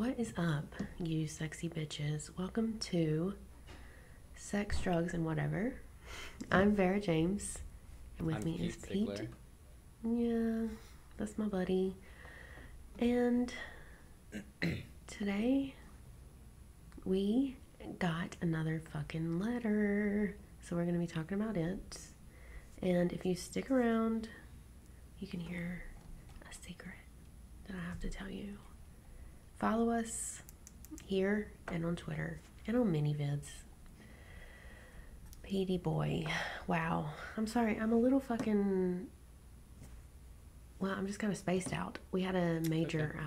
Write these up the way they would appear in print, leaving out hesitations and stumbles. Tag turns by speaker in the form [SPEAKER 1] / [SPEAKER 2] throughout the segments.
[SPEAKER 1] What is up, you sexy bitches? Welcome to Sex, Drugs, and Whatever. I'm Vera James, and with me is Pete.
[SPEAKER 2] Sigler.
[SPEAKER 1] Yeah, that's my buddy. And today, we got another fucking letter. So we're going to be talking about it. And if you stick around, you can hear a secret that I have to tell you. Follow us here and on Twitter and on mini-vids. PD boy. Wow. I'm sorry. I'm a little fucking... Well, I'm just kind of spaced out. We had a major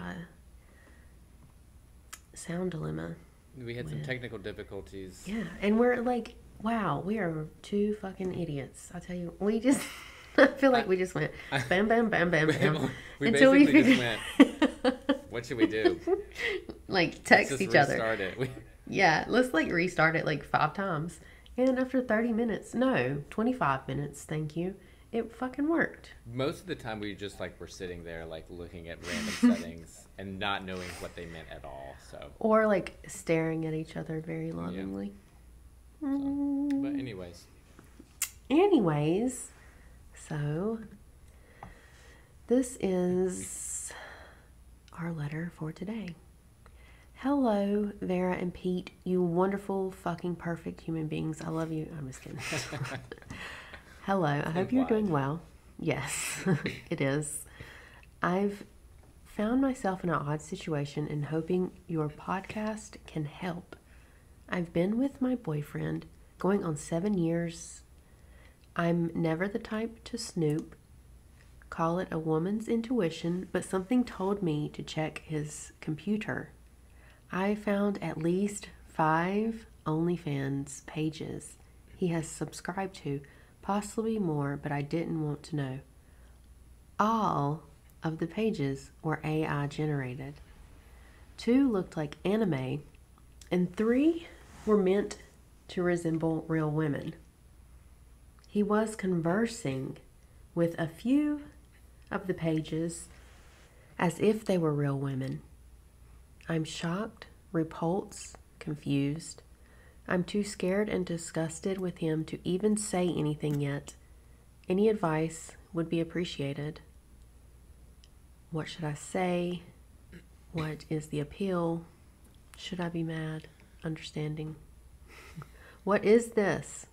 [SPEAKER 1] sound dilemma.
[SPEAKER 2] We had some technical difficulties.
[SPEAKER 1] Yeah. And we're like, wow, we are two fucking idiots. I tell you, we just... I feel like we just went bam, bam, bam, bam, bam.
[SPEAKER 2] We
[SPEAKER 1] until
[SPEAKER 2] basically just went, what should we do?
[SPEAKER 1] Like, text each other.
[SPEAKER 2] Restart it.
[SPEAKER 1] Yeah, let's like restart it like 5 times. And after 30 minutes, no, 25 minutes, thank you, it fucking worked.
[SPEAKER 2] Most of the time we just like were sitting there like looking at random settings and not knowing what they meant at all. So
[SPEAKER 1] Or like staring at each other very lovingly.
[SPEAKER 2] Yeah. So, but
[SPEAKER 1] Anyways, so this is our letter for today. Hello, Vera and Pete, you wonderful, fucking perfect human beings. I love you. I'm just kidding. Hello, I hope you're doing well. Yes, it is. I've found myself in an odd situation and hoping your podcast can help. I've been with my boyfriend going on 7 years. I'm never the type to snoop. Call it a woman's intuition, but something told me to check his computer. I found at least 5 Onlyfans pages he has subscribed to, possibly more, but I didn't want to know. All of the pages were AI generated. 2 looked like anime, and 3 were meant to resemble real women. He was conversing with a few of the pages as if they were real women. I'm shocked, repulsed, confused. I'm too scared and disgusted with him to even say anything yet. Any advice would be appreciated. What should I say? What is the appeal? Should I be mad? Understanding? What is this?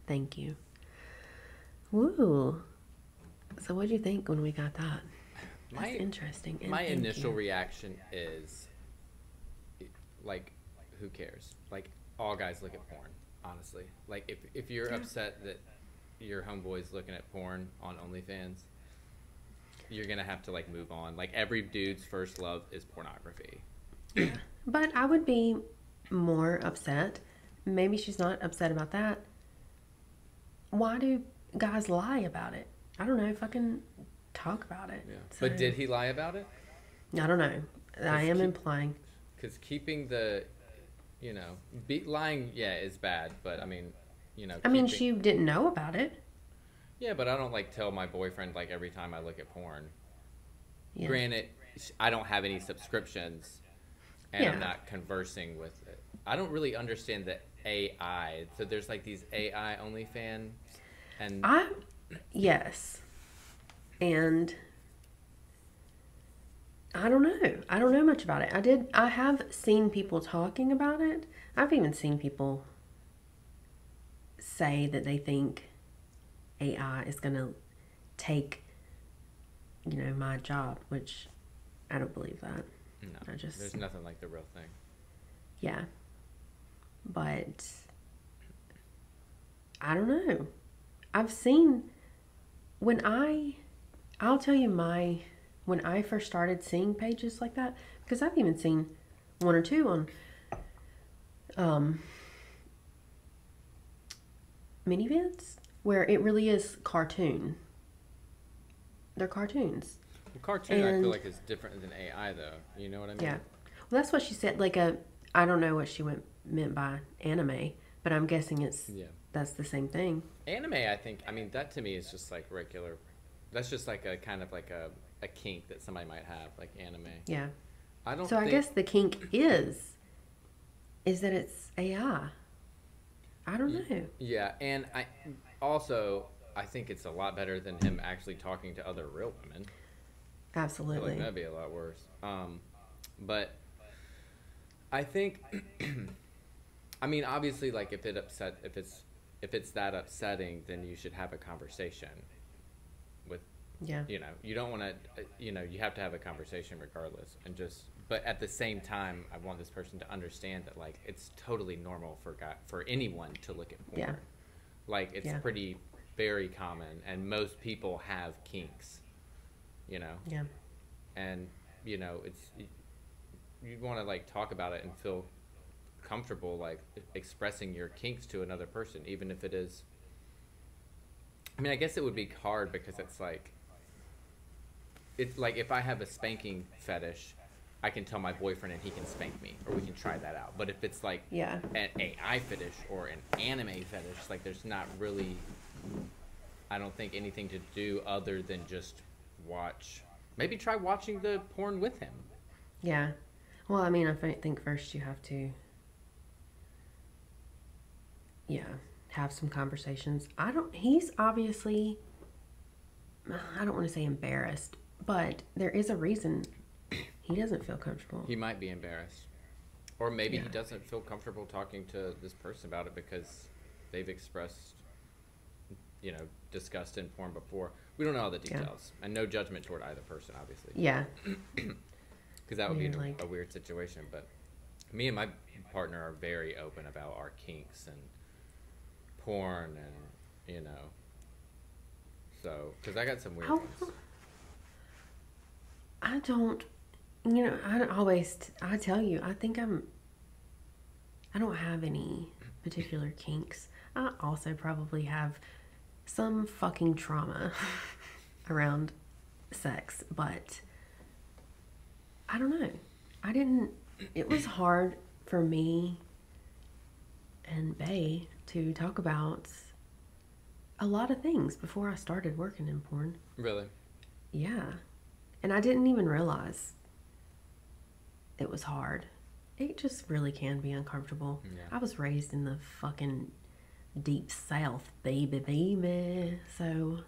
[SPEAKER 1] Thank you. Woo. So what did you think when we got that? That's interesting. And
[SPEAKER 2] my initial reaction is, like, who cares? Like, all guys look at porn, honestly. Like, if you're upset that your homeboy's looking at porn on OnlyFans, you're going to have to, like, move on. Like, every dude's first love is pornography.
[SPEAKER 1] Yeah. But I would be more upset. Maybe she's not upset about that. Why do guys lie about it? I don't know. Fucking talk about it.
[SPEAKER 2] Yeah.
[SPEAKER 1] So,
[SPEAKER 2] But did he lie about it?
[SPEAKER 1] I don't know. I am implying.
[SPEAKER 2] Because keeping the, lying, yeah, is bad. But, I mean,
[SPEAKER 1] she didn't know about it.
[SPEAKER 2] Yeah, but I don't, like, tell my boyfriend, like, every time I look at porn. Yeah. Granted, I don't have any subscriptions, and I'm not conversing with it. I don't really understand the AI. So there's, like, these AI OnlyFans, and...
[SPEAKER 1] Yes. And I don't know. I don't know much about it. I have seen people talking about it. I've even seen people say that they think AI is going to take, my job, which I don't believe that.
[SPEAKER 2] No, there's nothing like the real thing.
[SPEAKER 1] Yeah. But I don't know. I've seen... I'll tell you when I first started seeing pages like that, because I've even seen 1 or 2 on mini-vids where it really is cartoon. They're cartoons.
[SPEAKER 2] Well, cartoon, I feel like is different than AI, though. You know what I mean?
[SPEAKER 1] Yeah. Well, that's what she said. Like I don't know what she meant by anime, but I'm guessing that's the same thing.
[SPEAKER 2] Anime, I think, that to me is just like regular. That's just like a kind of like a kink that somebody might have, like anime.
[SPEAKER 1] Yeah.
[SPEAKER 2] I don't
[SPEAKER 1] So I
[SPEAKER 2] think.
[SPEAKER 1] guess the kink is that it's AI. I don't know.
[SPEAKER 2] Yeah, and I think it's a lot better than him actually talking to other real women. I feel like
[SPEAKER 1] Absolutely.
[SPEAKER 2] that'd be a lot worse. But I think, I mean, obviously, like if it's that upsetting, then you should have a conversation with,
[SPEAKER 1] Yeah.
[SPEAKER 2] you don't want to, you have to have a conversation regardless, and just, but at the same time, I want this person to understand that like it's totally normal for anyone to look at porn.
[SPEAKER 1] Yeah.
[SPEAKER 2] Like it's
[SPEAKER 1] Yeah.
[SPEAKER 2] pretty very common, and most people have kinks, you know,
[SPEAKER 1] Yeah.
[SPEAKER 2] and it's you want to like talk about it and feel comfortable like expressing your kinks to another person, even if it is. I mean, I guess it would be hard because it's like if I have a spanking fetish, I can tell my boyfriend and he can spank me, or we can try that out. But if it's like
[SPEAKER 1] Yeah.
[SPEAKER 2] an AI fetish or an anime fetish, like there's not really, I don't think, anything to do other than just watch. Maybe try watching the porn with him.
[SPEAKER 1] Yeah. Well, I mean, think first you have to, yeah, have some conversations. He's obviously, I don't want to say embarrassed, but there is a reason he doesn't feel comfortable.
[SPEAKER 2] He might be embarrassed. Or maybe
[SPEAKER 1] Yeah.
[SPEAKER 2] he doesn't feel comfortable talking to this person about it because they've expressed, disgust in porn before. We don't know all the
[SPEAKER 1] Yeah.
[SPEAKER 2] details. And no judgment toward either person, obviously.
[SPEAKER 1] Yeah.
[SPEAKER 2] Because that would be
[SPEAKER 1] Yeah,
[SPEAKER 2] a weird situation. But me and my partner are very open about our kinks and porn and, So, because I got some weird
[SPEAKER 1] I,
[SPEAKER 2] ones.
[SPEAKER 1] I don't, I tell you, I don't have any particular kinks. I also probably have some fucking trauma around sex, but I don't know. It was hard for me and Bay to talk about a lot of things before I started working in porn.
[SPEAKER 2] Really?
[SPEAKER 1] Yeah. And I didn't even realize it was hard. It just really can be uncomfortable.
[SPEAKER 2] Yeah.
[SPEAKER 1] I was raised in the fucking deep south, baby. So,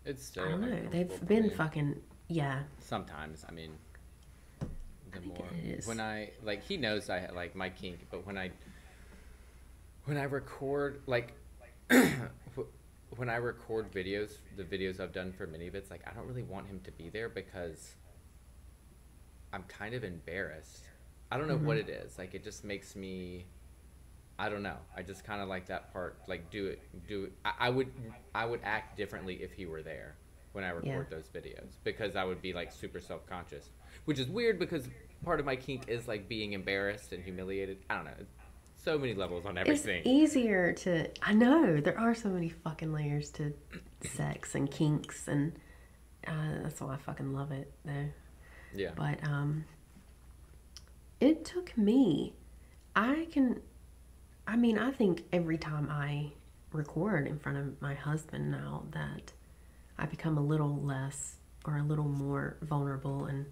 [SPEAKER 2] It's still
[SPEAKER 1] I don't know.
[SPEAKER 2] uncomfortable
[SPEAKER 1] They've
[SPEAKER 2] for
[SPEAKER 1] been
[SPEAKER 2] me.
[SPEAKER 1] fucking, yeah.
[SPEAKER 2] Sometimes, I mean, the
[SPEAKER 1] think
[SPEAKER 2] more
[SPEAKER 1] it is.
[SPEAKER 2] when I like, he knows I like my kink, but when I record like when I record videos, the videos I've done for mini bits, like I don't really want him to be there because I'm kind of embarrassed. I don't know what it is. Like it just makes me. I don't know. I just kind of like that part. Like do it. I would act differently if he were there when I record those videos, because I would be like super self-conscious, which is weird because part of my kink is like being embarrassed and humiliated. I don't know. So many levels on everything.
[SPEAKER 1] It's easier to. I know there are so many fucking layers to sex and kinks, and that's why I fucking love it, though.
[SPEAKER 2] Yeah.
[SPEAKER 1] But it took me. I think every time I record in front of my husband now that I become a little less or a little more vulnerable, and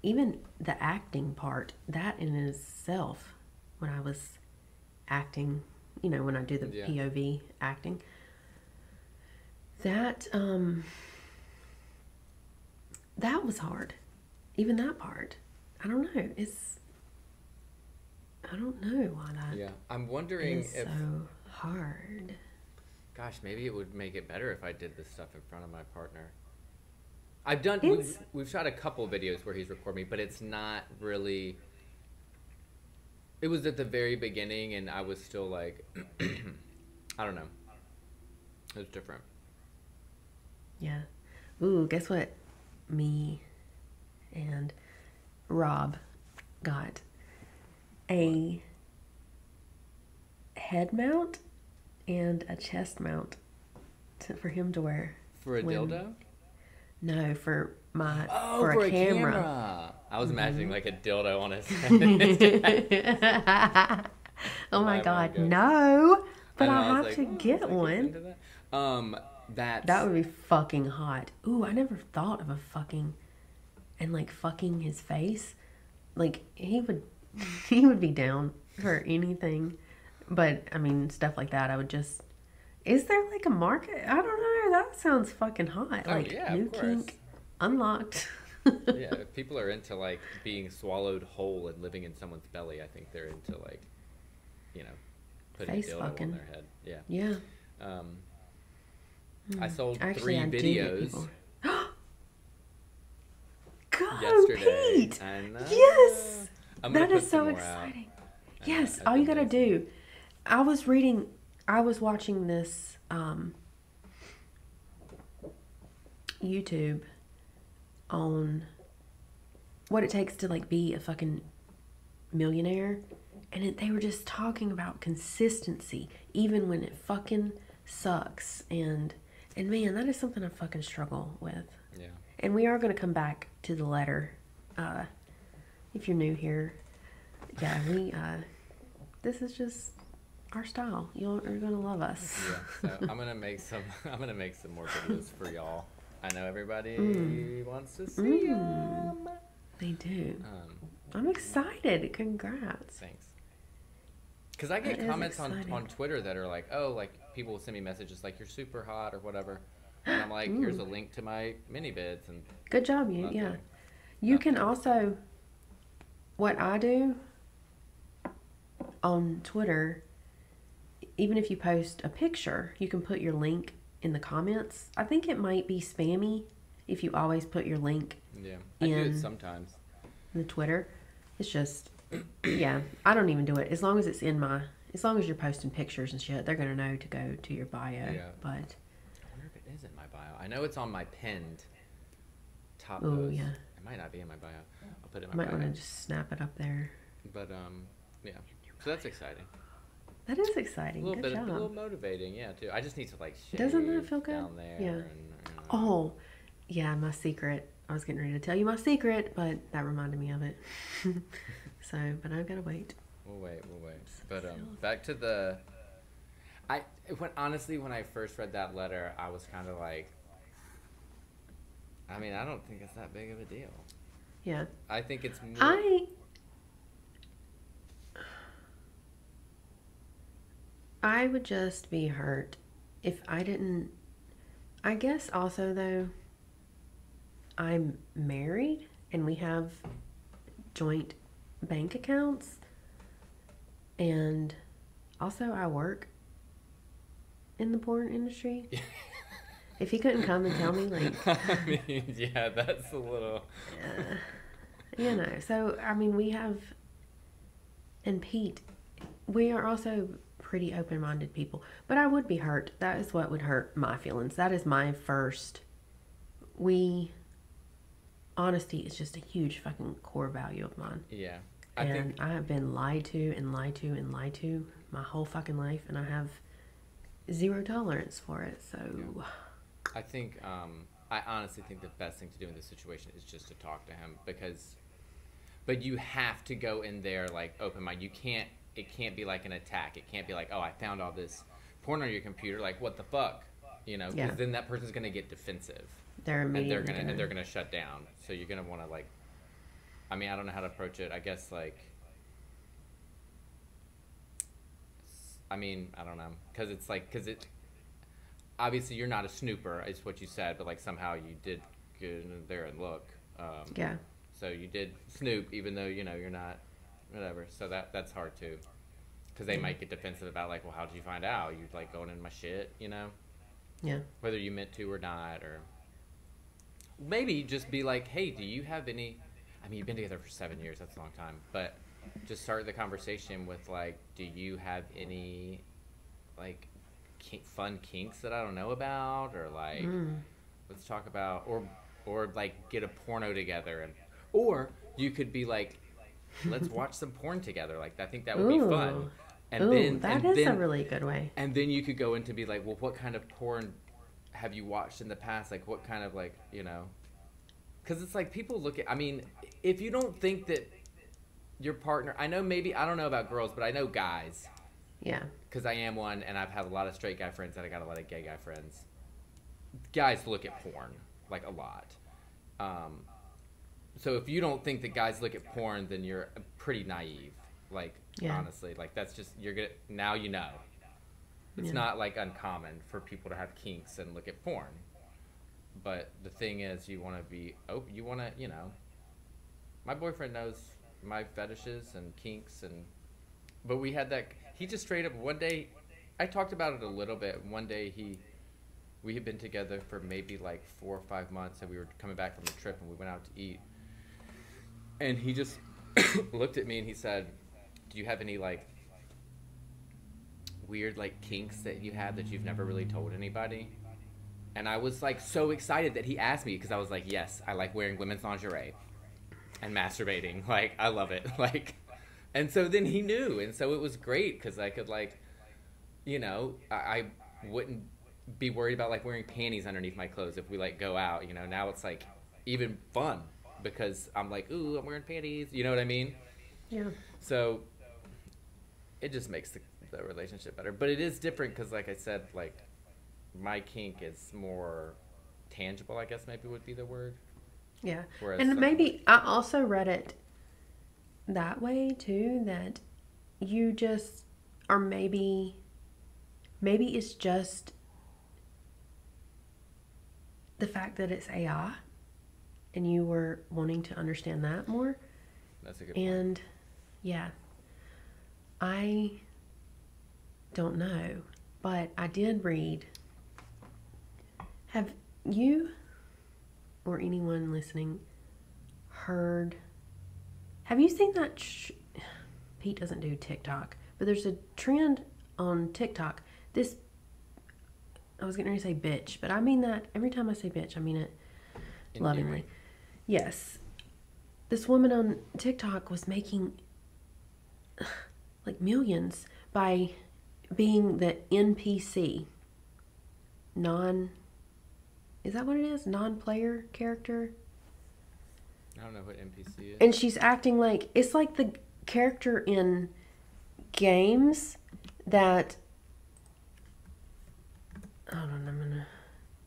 [SPEAKER 1] even the acting part, that in itself. When I was acting, when I do the POV acting, that was hard. Even that part. I don't know. I don't know why that
[SPEAKER 2] Yeah. I'm wondering
[SPEAKER 1] is
[SPEAKER 2] if.
[SPEAKER 1] so hard.
[SPEAKER 2] Gosh, maybe it would make it better if I did this stuff in front of my partner. I've done. We've shot a couple videos where he's recorded me, but it's not really. It was at the very beginning, and I was still like, I don't know. It was different.
[SPEAKER 1] Yeah. Ooh, guess what? Me and Rob got a head mount and a chest mount for him to wear.
[SPEAKER 2] For a dildo?
[SPEAKER 1] No, for my
[SPEAKER 2] for
[SPEAKER 1] a camera.
[SPEAKER 2] I was imagining like a dildo on his head.
[SPEAKER 1] Oh my
[SPEAKER 2] My
[SPEAKER 1] God,
[SPEAKER 2] mind goes.
[SPEAKER 1] no! But I
[SPEAKER 2] was
[SPEAKER 1] have
[SPEAKER 2] like,
[SPEAKER 1] to
[SPEAKER 2] "Oh,
[SPEAKER 1] get
[SPEAKER 2] that gets
[SPEAKER 1] one.
[SPEAKER 2] into that?"
[SPEAKER 1] That would be fucking hot. Ooh, I never thought of a fucking and like fucking his face, like he would he would be down for anything. But I mean, stuff like that, I would just. Is there like a market? I don't know. That sounds fucking hot.
[SPEAKER 2] Oh
[SPEAKER 1] Like
[SPEAKER 2] yeah,
[SPEAKER 1] new
[SPEAKER 2] of course.
[SPEAKER 1] kink unlocked.
[SPEAKER 2] Yeah, if people are into like being swallowed whole and living in someone's belly, I think they're into like, you know, putting
[SPEAKER 1] Face
[SPEAKER 2] a dildo
[SPEAKER 1] fucking.
[SPEAKER 2] on their head. Yeah.
[SPEAKER 1] Yeah.
[SPEAKER 2] I sold
[SPEAKER 1] Actually,
[SPEAKER 2] 3
[SPEAKER 1] I do get
[SPEAKER 2] videos
[SPEAKER 1] people. God,
[SPEAKER 2] yesterday.
[SPEAKER 1] Pete!
[SPEAKER 2] I know.
[SPEAKER 1] Yes!
[SPEAKER 2] I'm gonna
[SPEAKER 1] That
[SPEAKER 2] put
[SPEAKER 1] is
[SPEAKER 2] some
[SPEAKER 1] so
[SPEAKER 2] more
[SPEAKER 1] exciting.
[SPEAKER 2] out.
[SPEAKER 1] Yes,
[SPEAKER 2] I've
[SPEAKER 1] all you
[SPEAKER 2] been
[SPEAKER 1] gotta
[SPEAKER 2] lazy.
[SPEAKER 1] do. I was watching this YouTube on what it takes to like be a fucking millionaire, and they were just talking about consistency even when it fucking sucks, and man, that is something I fucking struggle with.
[SPEAKER 2] Yeah.
[SPEAKER 1] And we are going to come back to the letter. If you're new here, yeah, this is just our style. You're gonna love us.
[SPEAKER 2] Yeah. So I'm gonna make some. I'm gonna make some more videos for y'all. I know everybody wants to see them.
[SPEAKER 1] They do. I'm excited. Congrats.
[SPEAKER 2] Thanks. Because I get
[SPEAKER 1] That is
[SPEAKER 2] comments on
[SPEAKER 1] exciting.
[SPEAKER 2] Twitter that are like, oh, like people will send me messages like you're super hot or whatever, and I'm like, here's a link to my mini bids and
[SPEAKER 1] Good job, you.
[SPEAKER 2] nothing.
[SPEAKER 1] Yeah. You can
[SPEAKER 2] Nothing.
[SPEAKER 1] also. What I do on Twitter, even if you post a picture, you can put your link in the comments. I think it might be spammy if you always put your link
[SPEAKER 2] Yeah, I do it
[SPEAKER 1] in
[SPEAKER 2] sometimes.
[SPEAKER 1] the Twitter. It's just, yeah, I don't even do it. As long as as long as you're posting pictures and shit, they're going to know to go to your bio.
[SPEAKER 2] Yeah.
[SPEAKER 1] But,
[SPEAKER 2] I wonder if it is in my bio. I know it's on my pinned top
[SPEAKER 1] oh,
[SPEAKER 2] post.
[SPEAKER 1] yeah.
[SPEAKER 2] It might not be in my bio. I'll put it
[SPEAKER 1] You
[SPEAKER 2] in my
[SPEAKER 1] might
[SPEAKER 2] bio.
[SPEAKER 1] want to just snap it up there.
[SPEAKER 2] But yeah. So that's exciting.
[SPEAKER 1] That is
[SPEAKER 2] A
[SPEAKER 1] exciting.
[SPEAKER 2] little
[SPEAKER 1] Good
[SPEAKER 2] bit, a little
[SPEAKER 1] job.
[SPEAKER 2] motivating, yeah, too. I just need to like shave
[SPEAKER 1] Doesn't that feel good?
[SPEAKER 2] down there.
[SPEAKER 1] Yeah.
[SPEAKER 2] And,
[SPEAKER 1] Oh, yeah, my secret. I was getting ready to tell you my secret, but that reminded me of it. So, but I've got to wait.
[SPEAKER 2] We'll wait. But back to the. Honestly, when I first read that letter, I was kind of like. I mean, I don't think it's that big of a deal.
[SPEAKER 1] Yeah.
[SPEAKER 2] I think it's more.
[SPEAKER 1] I would just be hurt if I didn't. I guess also, though, I'm married and we have joint bank accounts. And also, I work in the porn industry. If he couldn't come and tell me, like.
[SPEAKER 2] I mean, yeah, that's a little.
[SPEAKER 1] You know, so, I mean, we have. And Pete, we are also pretty open-minded people. But I would be hurt. That is what would hurt my feelings. That is my first. Honesty is just a huge fucking core value of mine.
[SPEAKER 2] Yeah.
[SPEAKER 1] I have been lied to and lied to and lied to my whole fucking life, and I have zero tolerance for it. So,
[SPEAKER 2] Yeah. I think I honestly think the best thing to do in this situation is just to talk to him but you have to go in there like open mind. It can't be like an attack. It can't be like, oh, I found all this porn on your computer. Like, what the fuck, you know? Because then that person's gonna get defensive.
[SPEAKER 1] they're immediately
[SPEAKER 2] And they're gonna shut down. So you're gonna want to like. I mean, I don't know how to approach it. I guess like. I mean, I don't know, because obviously you're not a snooper, is what you said, but like somehow you did get in there and look.
[SPEAKER 1] Yeah.
[SPEAKER 2] So you did snoop, even though you're not, whatever. So that's hard too, because they might get defensive about like, well, how did you find out? You like going in my shit,
[SPEAKER 1] Yeah.
[SPEAKER 2] whether you meant to or not, or maybe just be like, hey, do you have any? I mean, you've been together for 7 years. That's a long time, but just start the conversation with like, do you have any like fun kinks that I don't know about, or like let's talk about, or like get a porno together, or you could be like, let's watch some porn together. Like, I think that would be fun. And
[SPEAKER 1] that is a really good way.
[SPEAKER 2] And then you could go into be like, well, what kind of porn have you watched in the past? Like, what kind of like, because it's like people look at, I mean, if you don't think that your partner, I don't know about girls, but I know guys.
[SPEAKER 1] Yeah.
[SPEAKER 2] Because I am one, and I've had a lot of straight guy friends, and I got a lot of gay guy friends. Guys look at porn, like, a lot. so if you don't think that guys look at porn, then you're pretty naive. Like,
[SPEAKER 1] Yeah.
[SPEAKER 2] honestly, like that's just, you're gonna, now you know. It's
[SPEAKER 1] Yeah.
[SPEAKER 2] not like uncommon for people to have kinks and look at porn. But the thing is, you want to be open. You want to, you know. My boyfriend knows my fetishes and kinks, and but we had that. He just straight up one day. I talked about it a little bit. One day we had been together for maybe like 4 or 5 months, and we were coming back from a trip, and we went out to eat. And he just looked at me and he said, "Do you have any like weird like kinks that you have that you've never really told anybody?" And I was like so excited that he asked me, because I was like, yes, I like wearing women's lingerie and masturbating. Like, I love it. Like, and so then he knew, and so it was great because I could like, you know, I wouldn't be worried about like wearing panties underneath my clothes if we like go out. You know, now it's like even fun because I'm like, ooh, I'm wearing panties. You know what I mean?
[SPEAKER 1] Yeah.
[SPEAKER 2] So it just makes the relationship better. But it is different because, like I said, like my kink is more tangible, I guess maybe would be the word.
[SPEAKER 1] Yeah.
[SPEAKER 2] Whereas
[SPEAKER 1] And
[SPEAKER 2] some-
[SPEAKER 1] maybe I also read it that way too, that you just, or maybe it's just the fact that it's AI and you were wanting to understand that more.
[SPEAKER 2] That's a good point.
[SPEAKER 1] And yeah, I don't know, but I did read. Have you or anyone listening have you seen that? Pete doesn't do TikTok, but there's a trend on TikTok. I was getting ready to say bitch, but I mean that every time I say bitch, I mean it lovingly. Yes. This woman on TikTok was making like millions by being the NPC. Is that what it is? Non-player character?
[SPEAKER 2] I don't know what NPC is.
[SPEAKER 1] And she's acting like, it's like the character in games that, hold on, I'm gonna,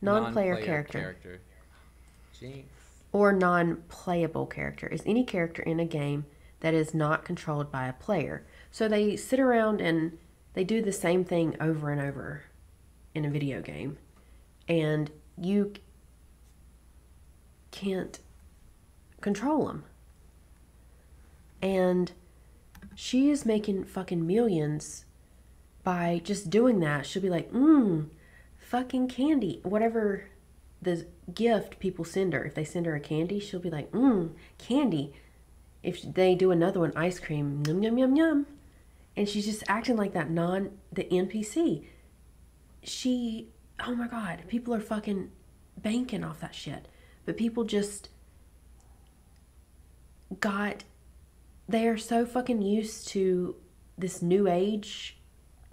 [SPEAKER 1] non-player character.
[SPEAKER 2] Jinx.
[SPEAKER 1] Or non-playable character is any character in a game that is not controlled by a player. So they sit around and they do the same thing over and over in a video game. And you can't control them. And she is making fucking millions by just doing that. She'll be like, fucking candy. Whatever the gift people send her. If they send her a candy, she'll be like, candy. If they do another one, ice cream, yum, yum, yum, yum. And she's just acting like that the NPC. Oh my God, people are fucking banking off that shit. But people just they are so fucking used to this new age,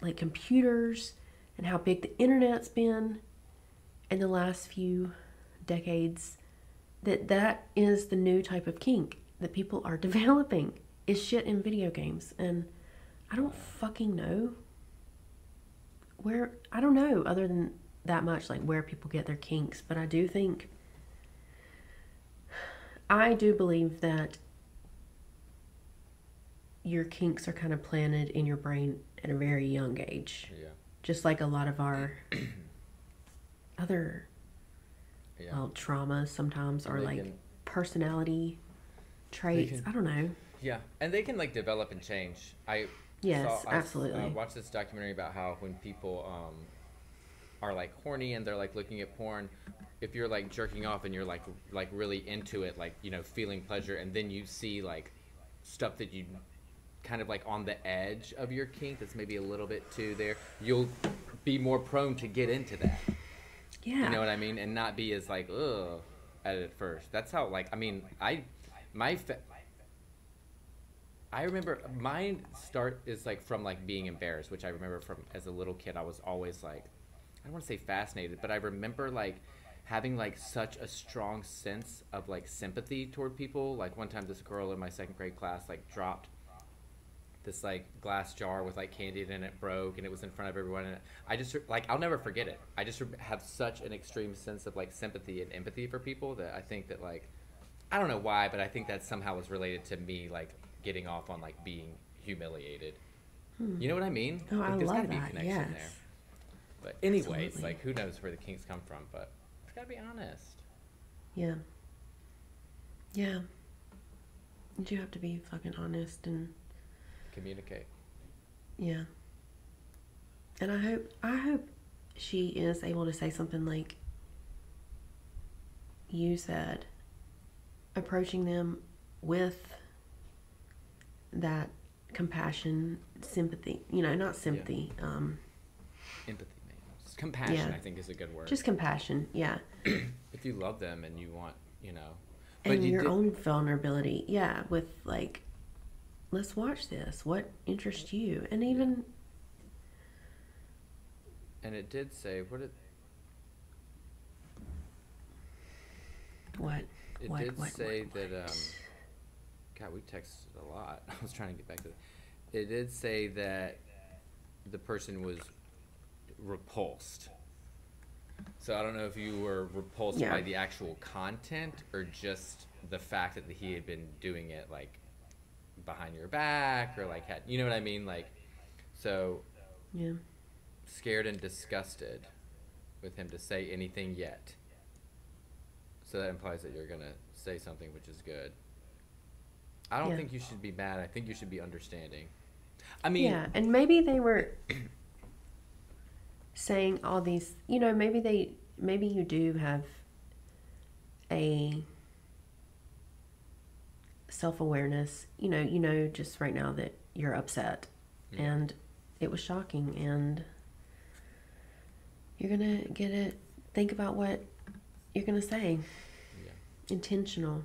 [SPEAKER 1] like computers and how big the internet's been in the last few decades, that is the new type of kink that people are developing, is shit in video games. And I don't fucking know I don't know other than that much, like where people get their kinks, but I do believe that your kinks are kind of planted in your brain at a very young age.
[SPEAKER 2] Yeah.
[SPEAKER 1] Just like a lot of our other traumas sometimes, or like personality traits. I don't know.
[SPEAKER 2] Yeah, and they can like develop and change.
[SPEAKER 1] Absolutely.
[SPEAKER 2] I watched this documentary about how when people are like horny and they're like looking at porn, if you're like jerking off and you're like really into it, like, you know, feeling pleasure, and then you see like stuff that you kind of like on the edge of your kink that's maybe a little bit too there, you'll be more prone to get into that.
[SPEAKER 1] Yeah.
[SPEAKER 2] You know what I mean? And not be as like, ugh, at it at first. That's how, like, I mean, I remember mine start is like from like being embarrassed, which I remember from as a little kid. I was always like, I don't want to say fascinated, but I remember like having like such a strong sense of like sympathy toward people. Like one time this girl in my second grade class like dropped this like glass jar with like candy in it, and it broke, and it was in front of everyone, and I just like, I'll never forget it. I just have such an extreme sense of like sympathy and empathy for people that I think that like I don't know why, but I think that somehow was related to me, like, getting off on, like, being humiliated. You know what I mean?
[SPEAKER 1] Oh,
[SPEAKER 2] Like,
[SPEAKER 1] I
[SPEAKER 2] there's got
[SPEAKER 1] love
[SPEAKER 2] to be a
[SPEAKER 1] that.
[SPEAKER 2] connection
[SPEAKER 1] Yes.
[SPEAKER 2] there. But anyways,
[SPEAKER 1] Absolutely.
[SPEAKER 2] like, who knows where the kinks come from, but it's got to be honest.
[SPEAKER 1] Yeah. Yeah. You do have to be fucking honest and
[SPEAKER 2] Communicate.
[SPEAKER 1] yeah. And I hope she is able to say something like you said, approaching them with that compassion, sympathy. You know, not sympathy.
[SPEAKER 2] Empathy, maybe. Compassion,
[SPEAKER 1] Yeah.
[SPEAKER 2] I think, is a good word.
[SPEAKER 1] Just compassion. Yeah.
[SPEAKER 2] If you love them and you want, you know. But
[SPEAKER 1] And
[SPEAKER 2] you
[SPEAKER 1] your
[SPEAKER 2] did,
[SPEAKER 1] own vulnerability. Yeah. With like, let's watch this. What interests you? And even
[SPEAKER 2] and it did say, what it
[SPEAKER 1] what?
[SPEAKER 2] It
[SPEAKER 1] What?
[SPEAKER 2] did
[SPEAKER 1] What?
[SPEAKER 2] say
[SPEAKER 1] What?
[SPEAKER 2] that, God, we texted a lot. I was trying to get back to it. It did say that the person was repulsed. So I don't know if you were repulsed
[SPEAKER 1] Yeah.
[SPEAKER 2] by the actual content or just the fact that he had been doing it, like, behind your back or, like, had, you know what I mean? Like, so
[SPEAKER 1] Yeah.
[SPEAKER 2] scared and disgusted with him to say anything yet. So that implies that you're going to say something, which is good. I don't
[SPEAKER 1] Yeah.
[SPEAKER 2] think you should be mad. I think you should be understanding. I mean,
[SPEAKER 1] Yeah, and maybe they were saying all these, you know, maybe you do have a self-awareness, you know just right now that you're upset
[SPEAKER 2] Yeah.
[SPEAKER 1] and it was shocking and you're going to get it, think about what you're going to say.
[SPEAKER 2] Yeah.
[SPEAKER 1] Intentional.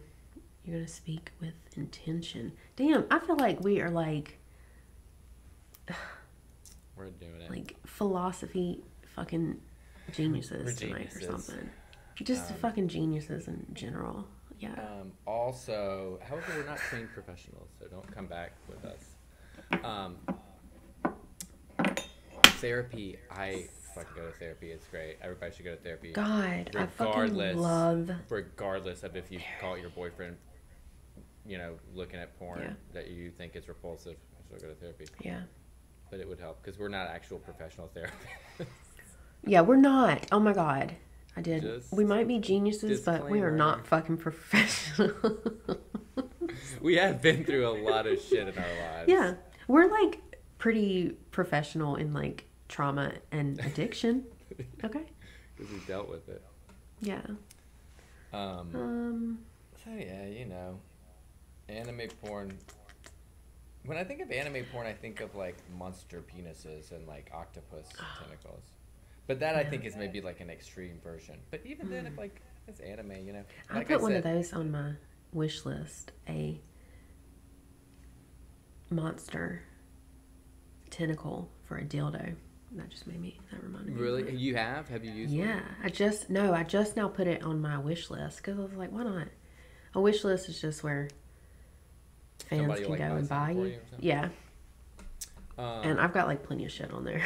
[SPEAKER 1] You're going to speak with intention. Damn, I feel like we are like
[SPEAKER 2] We're doing it.
[SPEAKER 1] like philosophy fucking geniuses
[SPEAKER 2] We're
[SPEAKER 1] tonight
[SPEAKER 2] geniuses.
[SPEAKER 1] or something. Just fucking geniuses in general. Yeah.
[SPEAKER 2] Also, however, we're not trained professionals, so don't come back with us. Therapy, I fucking go to therapy. It's great. Everybody should go to therapy.
[SPEAKER 1] God, I fucking
[SPEAKER 2] Regardless,
[SPEAKER 1] love.
[SPEAKER 2] regardless of if you caught your boyfriend, you know, looking at porn
[SPEAKER 1] Yeah.
[SPEAKER 2] that you think is repulsive, so go to therapy.
[SPEAKER 1] Yeah.
[SPEAKER 2] But it would help because we're not actual professional therapists.
[SPEAKER 1] Yeah, we're not. Oh my God. I did.
[SPEAKER 2] Just
[SPEAKER 1] We might be geniuses, but we are
[SPEAKER 2] disclaimer.
[SPEAKER 1] not fucking professional.
[SPEAKER 2] We have been through a lot of shit in our lives.
[SPEAKER 1] Yeah. We're like pretty professional in like trauma and addiction. Okay.
[SPEAKER 2] Because we dealt with it.
[SPEAKER 1] Yeah.
[SPEAKER 2] So yeah, you know, anime porn. When I think of anime porn, I think of like monster penises and like octopus tentacles. But that I think is maybe like an extreme version. But even then, if like it's anime, you know.
[SPEAKER 1] I
[SPEAKER 2] Like
[SPEAKER 1] put one of
[SPEAKER 2] said,
[SPEAKER 1] those on my wish list. A monster tentacle for a dildo. That just made me. That reminded me.
[SPEAKER 2] Really,
[SPEAKER 1] Of that.
[SPEAKER 2] you have? Have you used one?
[SPEAKER 1] Yeah, I just now put it on my wish list because I was like, why not? A wish list is just where fans
[SPEAKER 2] Somebody,
[SPEAKER 1] can
[SPEAKER 2] like,
[SPEAKER 1] go
[SPEAKER 2] buy
[SPEAKER 1] and buy
[SPEAKER 2] something for
[SPEAKER 1] you.
[SPEAKER 2] you or something?
[SPEAKER 1] Yeah, and I've got like plenty of shit on there,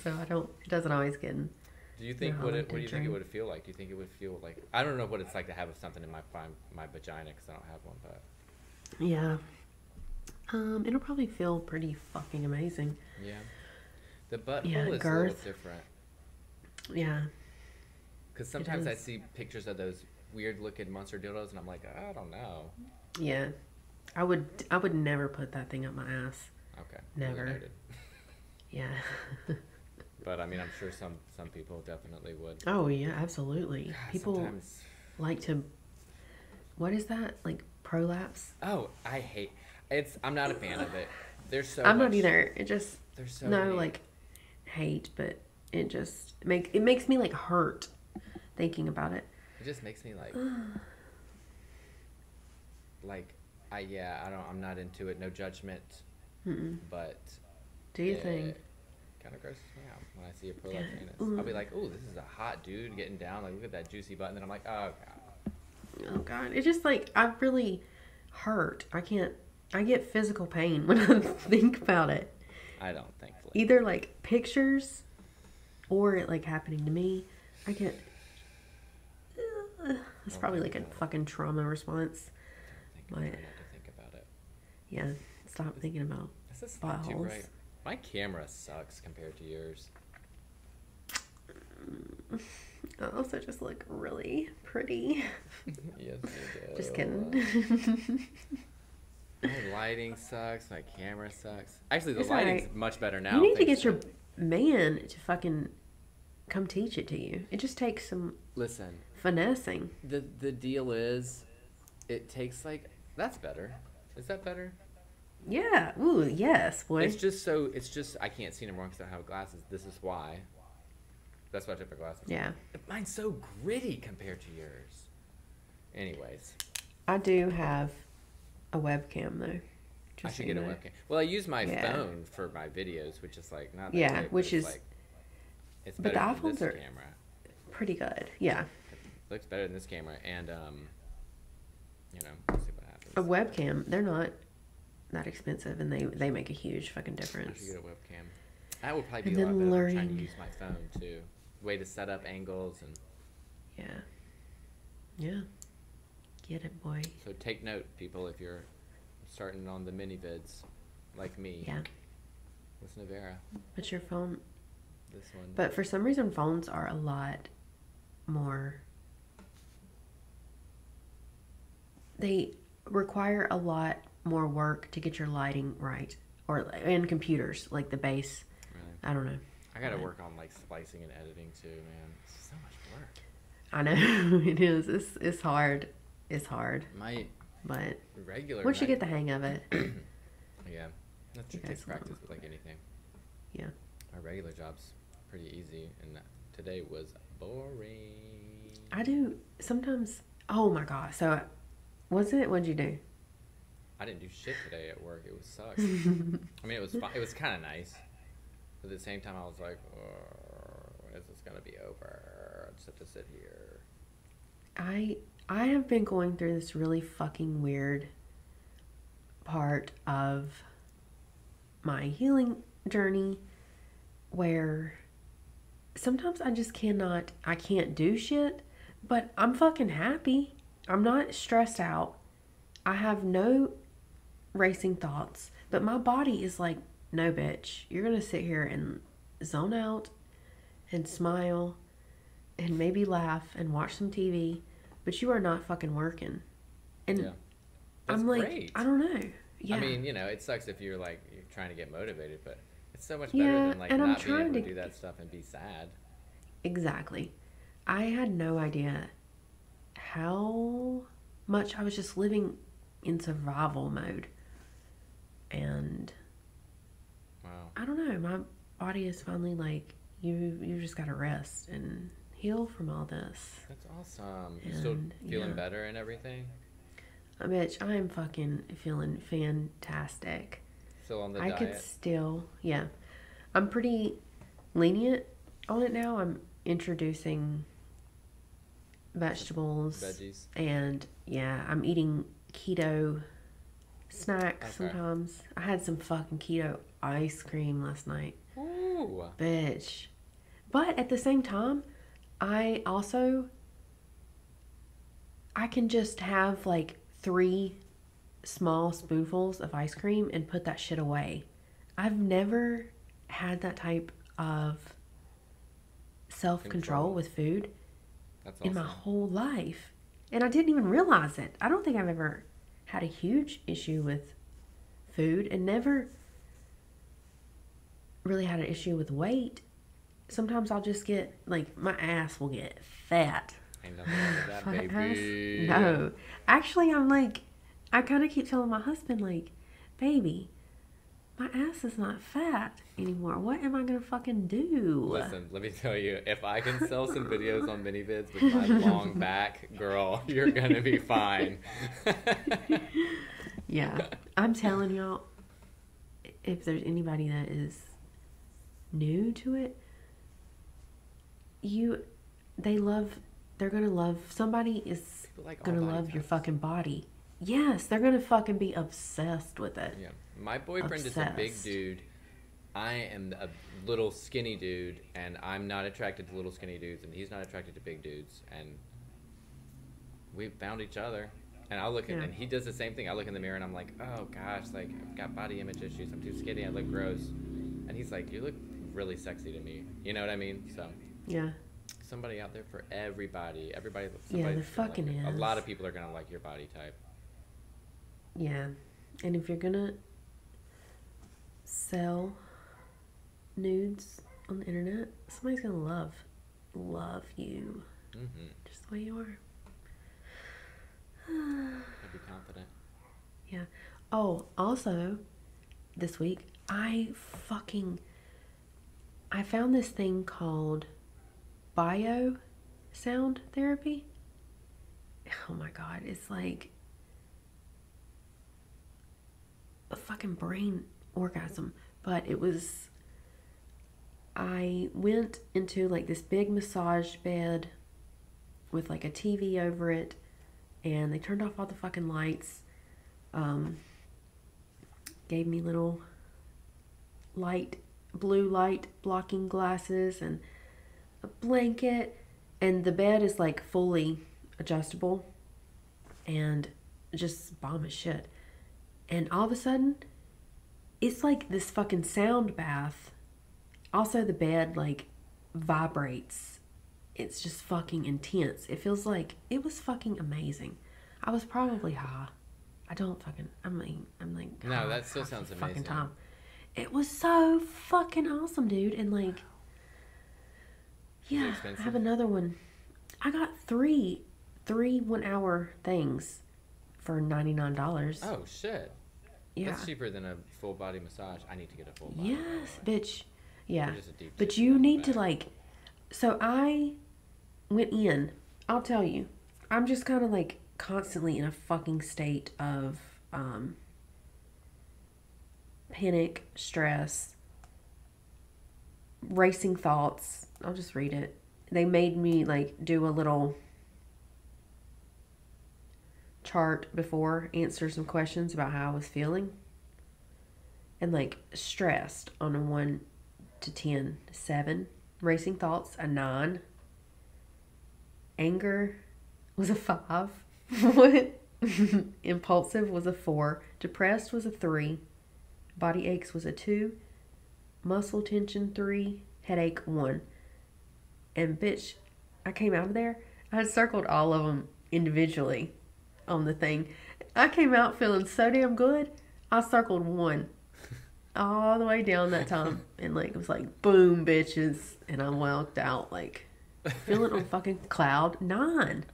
[SPEAKER 1] so I don't. It doesn't always get in.
[SPEAKER 2] Do you think
[SPEAKER 1] No,
[SPEAKER 2] what
[SPEAKER 1] I
[SPEAKER 2] it?
[SPEAKER 1] like
[SPEAKER 2] What do you
[SPEAKER 1] to
[SPEAKER 2] think it
[SPEAKER 1] drink.
[SPEAKER 2] would feel like? Do you think it would feel like? I don't know what it's like to have something in my vagina because I don't have one, but
[SPEAKER 1] Yeah. It'll probably feel pretty fucking amazing.
[SPEAKER 2] yeah, the butthole
[SPEAKER 1] Yeah,
[SPEAKER 2] is a
[SPEAKER 1] girth.
[SPEAKER 2] little different.
[SPEAKER 1] Yeah.
[SPEAKER 2] Because sometimes I
[SPEAKER 1] is.
[SPEAKER 2] see pictures of those weird looking monster dildos, and I'm like, I don't know.
[SPEAKER 1] Yeah. I would never put that thing up my ass.
[SPEAKER 2] Okay,
[SPEAKER 1] Never.
[SPEAKER 2] really noted.
[SPEAKER 1] Yeah.
[SPEAKER 2] But I mean, I'm sure some people definitely would.
[SPEAKER 1] Oh yeah, absolutely.
[SPEAKER 2] God,
[SPEAKER 1] People
[SPEAKER 2] sometimes.
[SPEAKER 1] like to. What is that? Like prolapse?
[SPEAKER 2] Oh, I hate. I'm not a fan of it. There's so.
[SPEAKER 1] I'm
[SPEAKER 2] much,
[SPEAKER 1] not either. It just
[SPEAKER 2] There's so.
[SPEAKER 1] no
[SPEAKER 2] many-
[SPEAKER 1] like hate, but it just makes me like hurt thinking about it.
[SPEAKER 2] It just makes me like. I'm not into it. No judgment. But.
[SPEAKER 1] Do you think?
[SPEAKER 2] Kind of grosses me out when I see a prolapse
[SPEAKER 1] Yeah.
[SPEAKER 2] penis. I'll be like, "Ooh, this is a hot dude getting down. Like, look at that juicy butt." And then I'm like, "Oh god."
[SPEAKER 1] Oh God! It's just like I really hurt. I can't. I get physical pain when I think about it.
[SPEAKER 2] I don't, thankfully.
[SPEAKER 1] Either like pictures, or it like happening to me. I get. That's
[SPEAKER 2] Don't
[SPEAKER 1] probably
[SPEAKER 2] think
[SPEAKER 1] like a
[SPEAKER 2] about it.
[SPEAKER 1] fucking trauma response.
[SPEAKER 2] Try
[SPEAKER 1] But
[SPEAKER 2] not to think about it.
[SPEAKER 1] yeah, stop thinking about
[SPEAKER 2] This is not too
[SPEAKER 1] buttholes.
[SPEAKER 2] bright. My camera sucks compared to yours.
[SPEAKER 1] I also just look really pretty.
[SPEAKER 2] Yes, you do.
[SPEAKER 1] Just kidding.
[SPEAKER 2] My lighting sucks. My camera sucks. Actually, the
[SPEAKER 1] It's
[SPEAKER 2] lighting's
[SPEAKER 1] alright.
[SPEAKER 2] much better now.
[SPEAKER 1] You need to
[SPEAKER 2] thanks
[SPEAKER 1] get your man to fucking come teach it to you. It just takes some
[SPEAKER 2] Listen,
[SPEAKER 1] finessing.
[SPEAKER 2] the deal is, it takes like that's better. Is that better?
[SPEAKER 1] Yeah. Ooh, yes, boy.
[SPEAKER 2] It's just I can't see anymore because I don't have glasses. This is why. That's why I took my glasses.
[SPEAKER 1] Yeah.
[SPEAKER 2] Mine's so gritty compared to yours. Anyways,
[SPEAKER 1] I do have a webcam though.
[SPEAKER 2] I
[SPEAKER 1] Just
[SPEAKER 2] should
[SPEAKER 1] so you
[SPEAKER 2] get a
[SPEAKER 1] know.
[SPEAKER 2] webcam. Well, I use my
[SPEAKER 1] Yeah.
[SPEAKER 2] phone for my videos, which is like not that
[SPEAKER 1] Yeah,
[SPEAKER 2] great, but
[SPEAKER 1] which
[SPEAKER 2] it's
[SPEAKER 1] is-
[SPEAKER 2] like it's
[SPEAKER 1] but
[SPEAKER 2] better
[SPEAKER 1] the
[SPEAKER 2] than
[SPEAKER 1] iPhones
[SPEAKER 2] this
[SPEAKER 1] are-
[SPEAKER 2] camera.
[SPEAKER 1] Pretty good. Yeah.
[SPEAKER 2] It looks better than this camera, and we'll see what happens.
[SPEAKER 1] A webcam, they're not that expensive, and they make a huge fucking
[SPEAKER 2] I
[SPEAKER 1] difference.
[SPEAKER 2] should get a webcam. That would probably
[SPEAKER 1] And
[SPEAKER 2] be a
[SPEAKER 1] then
[SPEAKER 2] lot better than trying
[SPEAKER 1] learning-
[SPEAKER 2] to use my phone too. Way to set up angles and
[SPEAKER 1] Yeah. Yeah. Get it, boy.
[SPEAKER 2] so take note, people, if you're starting on the mini vids like me.
[SPEAKER 1] Yeah.
[SPEAKER 2] Listen to Vera.
[SPEAKER 1] But your phone.
[SPEAKER 2] This one.
[SPEAKER 1] But for some reason, phones are a lot more. They require a lot more work to get your lighting right, and computers like the base.
[SPEAKER 2] Really.
[SPEAKER 1] I don't know.
[SPEAKER 2] I gotta
[SPEAKER 1] Right.
[SPEAKER 2] work on like splicing and editing too, man. It's so much work.
[SPEAKER 1] I know it is. It's hard. It's hard.
[SPEAKER 2] My
[SPEAKER 1] But
[SPEAKER 2] regular.
[SPEAKER 1] once you get the hang of it,
[SPEAKER 2] yeah, that
[SPEAKER 1] You
[SPEAKER 2] takes
[SPEAKER 1] guys
[SPEAKER 2] practice
[SPEAKER 1] will.
[SPEAKER 2] with like anything.
[SPEAKER 1] yeah.
[SPEAKER 2] My regular job's pretty easy, and today was boring.
[SPEAKER 1] I do sometimes. Oh my god! So, what'd you do?
[SPEAKER 2] I didn't do shit today at work. It was sucks. I mean, it was fun. It was kind of nice, but at the same time, I was like, when is this gonna be over? I just have to sit here.
[SPEAKER 1] I have been going through this really fucking weird part of my healing journey where sometimes I can't do shit, but I'm fucking happy. I'm not stressed out. I have no racing thoughts, but my body is like, no, bitch, you're gonna sit here and zone out and smile and maybe laugh and watch some TV, but you are not fucking working. And
[SPEAKER 2] Yeah, that's
[SPEAKER 1] I'm like,
[SPEAKER 2] great.
[SPEAKER 1] I don't know. Yeah.
[SPEAKER 2] I mean, it sucks if you're trying to get motivated, but it's so much
[SPEAKER 1] Yeah,
[SPEAKER 2] better than like
[SPEAKER 1] and I'm
[SPEAKER 2] not being able
[SPEAKER 1] trying
[SPEAKER 2] to
[SPEAKER 1] to
[SPEAKER 2] do that stuff and be sad.
[SPEAKER 1] Exactly. I had no idea how much I was just living in survival mode. And
[SPEAKER 2] Wow.
[SPEAKER 1] I don't know, my body is finally like, you just gotta rest and heal from all this.
[SPEAKER 2] That's awesome. You still
[SPEAKER 1] And,
[SPEAKER 2] feeling
[SPEAKER 1] yeah.
[SPEAKER 2] better and everything?
[SPEAKER 1] Bitch, I am fucking feeling fantastic.
[SPEAKER 2] Still on the
[SPEAKER 1] I
[SPEAKER 2] diet?
[SPEAKER 1] could still, yeah. I'm pretty lenient on it now. I'm introducing vegetables.
[SPEAKER 2] Veggies.
[SPEAKER 1] And yeah, I'm eating keto snacks
[SPEAKER 2] Okay.
[SPEAKER 1] sometimes. I had some fucking keto ice cream last night.
[SPEAKER 2] Ooh.
[SPEAKER 1] Bitch. But at the same time, I can just have like 3 small spoonfuls of ice cream and put that shit away. I've never had that type of self-control
[SPEAKER 2] Control.
[SPEAKER 1] with food
[SPEAKER 2] That's
[SPEAKER 1] in
[SPEAKER 2] awesome.
[SPEAKER 1] my whole life. And I didn't even realize it. I don't think I've ever had a huge issue with food and never really had an issue with weight. Sometimes I'll just get, like, my ass will get fat.
[SPEAKER 2] Ain't nothing wrong with that,
[SPEAKER 1] Fat
[SPEAKER 2] baby.
[SPEAKER 1] ass? No. Actually, I'm like, I kind of keep telling my husband, like, baby, my ass is not fat anymore. What am I going to fucking do?
[SPEAKER 2] Listen, let me tell you, if I can sell some videos on mini vids with my long back, girl, you're gonna be fine.
[SPEAKER 1] Yeah. I'm telling y'all, if there's anybody that is new to it, they're gonna love, somebody is
[SPEAKER 2] People like all
[SPEAKER 1] gonna
[SPEAKER 2] body
[SPEAKER 1] love your
[SPEAKER 2] types.
[SPEAKER 1] fucking body. Yes, they're gonna fucking be obsessed with it.
[SPEAKER 2] Yeah, my boyfriend is a big
[SPEAKER 1] Obsessed.
[SPEAKER 2] dude. I am a little skinny dude, and I'm not attracted to little skinny dudes, and he's not attracted to big dudes, and we found each other. And I'll look at,
[SPEAKER 1] Yeah.
[SPEAKER 2] and he does the same thing. I look in the mirror and I'm like, oh gosh, like I've got body image issues. I'm too skinny. I look gross. And he's like, you look really sexy to me. You know what I mean? So
[SPEAKER 1] Yeah.
[SPEAKER 2] somebody out there for everybody. Everybody.
[SPEAKER 1] Yeah, there
[SPEAKER 2] Somebody's gonna
[SPEAKER 1] fucking
[SPEAKER 2] like
[SPEAKER 1] is.
[SPEAKER 2] A lot of people are gonna like your body type.
[SPEAKER 1] Yeah. And if you're gonna sell nudes on the internet, somebody's gonna love you
[SPEAKER 2] Mm-hmm.
[SPEAKER 1] just the way you are.
[SPEAKER 2] I'd be confident.
[SPEAKER 1] Yeah. Oh, also, this week, I found this thing called bio sound therapy. Oh my God. It's like a fucking brain orgasm. But I went into like this big massage bed with like a TV over it, and they turned off all the fucking lights. Gave me little blue light blocking glasses and a blanket, and the bed is like fully adjustable and just bomb as shit. And all of a sudden, it's like this fucking sound bath. Also, the bed like vibrates. It's just fucking intense. It feels like it was fucking amazing. I was probably high. I'm like,
[SPEAKER 2] No,
[SPEAKER 1] high
[SPEAKER 2] that still
[SPEAKER 1] half the
[SPEAKER 2] sounds
[SPEAKER 1] fucking
[SPEAKER 2] amazing.
[SPEAKER 1] time. It was so fucking awesome, dude. And like, yeah, I have another one. I got three 1 hour things for $99.
[SPEAKER 2] Oh shit.
[SPEAKER 1] Yeah.
[SPEAKER 2] That's cheaper than a full body massage. I need to get a full body.
[SPEAKER 1] Yes, bitch. Yeah.
[SPEAKER 2] Or just a deep
[SPEAKER 1] But
[SPEAKER 2] tissue
[SPEAKER 1] you
[SPEAKER 2] on the
[SPEAKER 1] need to
[SPEAKER 2] back.
[SPEAKER 1] like, so I went in, I'll tell you, I'm just kind of like constantly in a fucking state of panic, stress, racing thoughts. I'll just read it. They made me like do a little chart before, answer some questions about how I was feeling. And like stressed on a 1 to 10, 7. Racing thoughts, a 9. Anger was a 5. Impulsive was a 4. Depressed was a 3. Body aches was a 2. Muscle tension 3. Headache 1. And bitch, I came out of there. I had circled all of them individually on the thing. I came out feeling so damn good. I circled 1 all the way down that time, and like it was like boom, bitches, and I walked out like feeling on fucking cloud 9.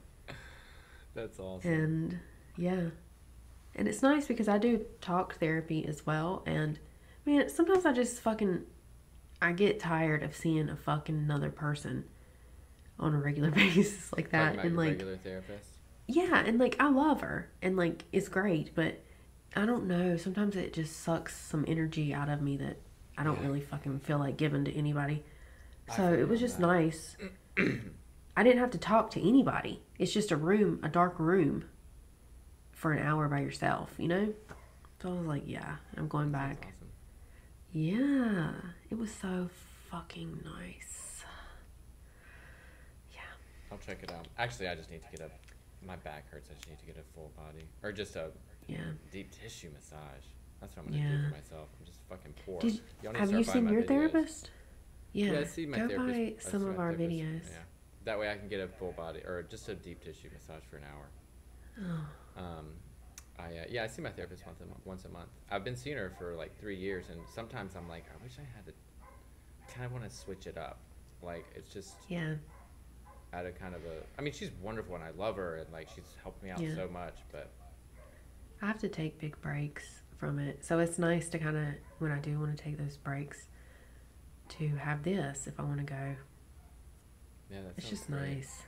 [SPEAKER 2] That's awesome.
[SPEAKER 1] And yeah, and it's nice because I do talk therapy as well, and man, sometimes I get tired of seeing a fucking another person on a regular basis like that.
[SPEAKER 2] Talking about
[SPEAKER 1] And
[SPEAKER 2] your
[SPEAKER 1] like,
[SPEAKER 2] regular therapist.
[SPEAKER 1] yeah, and like I love her and like it's great, but I don't know, sometimes it just sucks some energy out of me that I don't really fucking feel like giving to anybody. So it was just nice. I didn't have to talk to anybody. It's just a dark room for an hour by yourself, you know? So I was like, yeah, I'm going back.
[SPEAKER 2] That's awesome.
[SPEAKER 1] Yeah, it was so fucking nice. Yeah.
[SPEAKER 2] I'll check it out. Actually, I just need to get my back hurts. I just need to get a full body or just a
[SPEAKER 1] Yeah.
[SPEAKER 2] deep tissue massage. That's what I'm gonna do for myself. I'm just fucking poor.
[SPEAKER 1] Have you seen your therapist? Yeah.
[SPEAKER 2] I see my
[SPEAKER 1] Go
[SPEAKER 2] therapist.
[SPEAKER 1] by some of our videos.
[SPEAKER 2] Yeah. That way I can get a full body or just a deep tissue massage for an hour.
[SPEAKER 1] Oh.
[SPEAKER 2] I see my therapist once a month. I've been seeing her for like 3 years, and sometimes I'm like, I wish I had to. Kind of want to switch it up. Like it's just.
[SPEAKER 1] Yeah.
[SPEAKER 2] At a kind of I mean, she's wonderful and I love her and like she's helped me out so much, but
[SPEAKER 1] I have to take big breaks from it. So it's nice to kind of, when I do want to take those breaks, to have this if I want to go.
[SPEAKER 2] Yeah,
[SPEAKER 1] it's just great. Nice.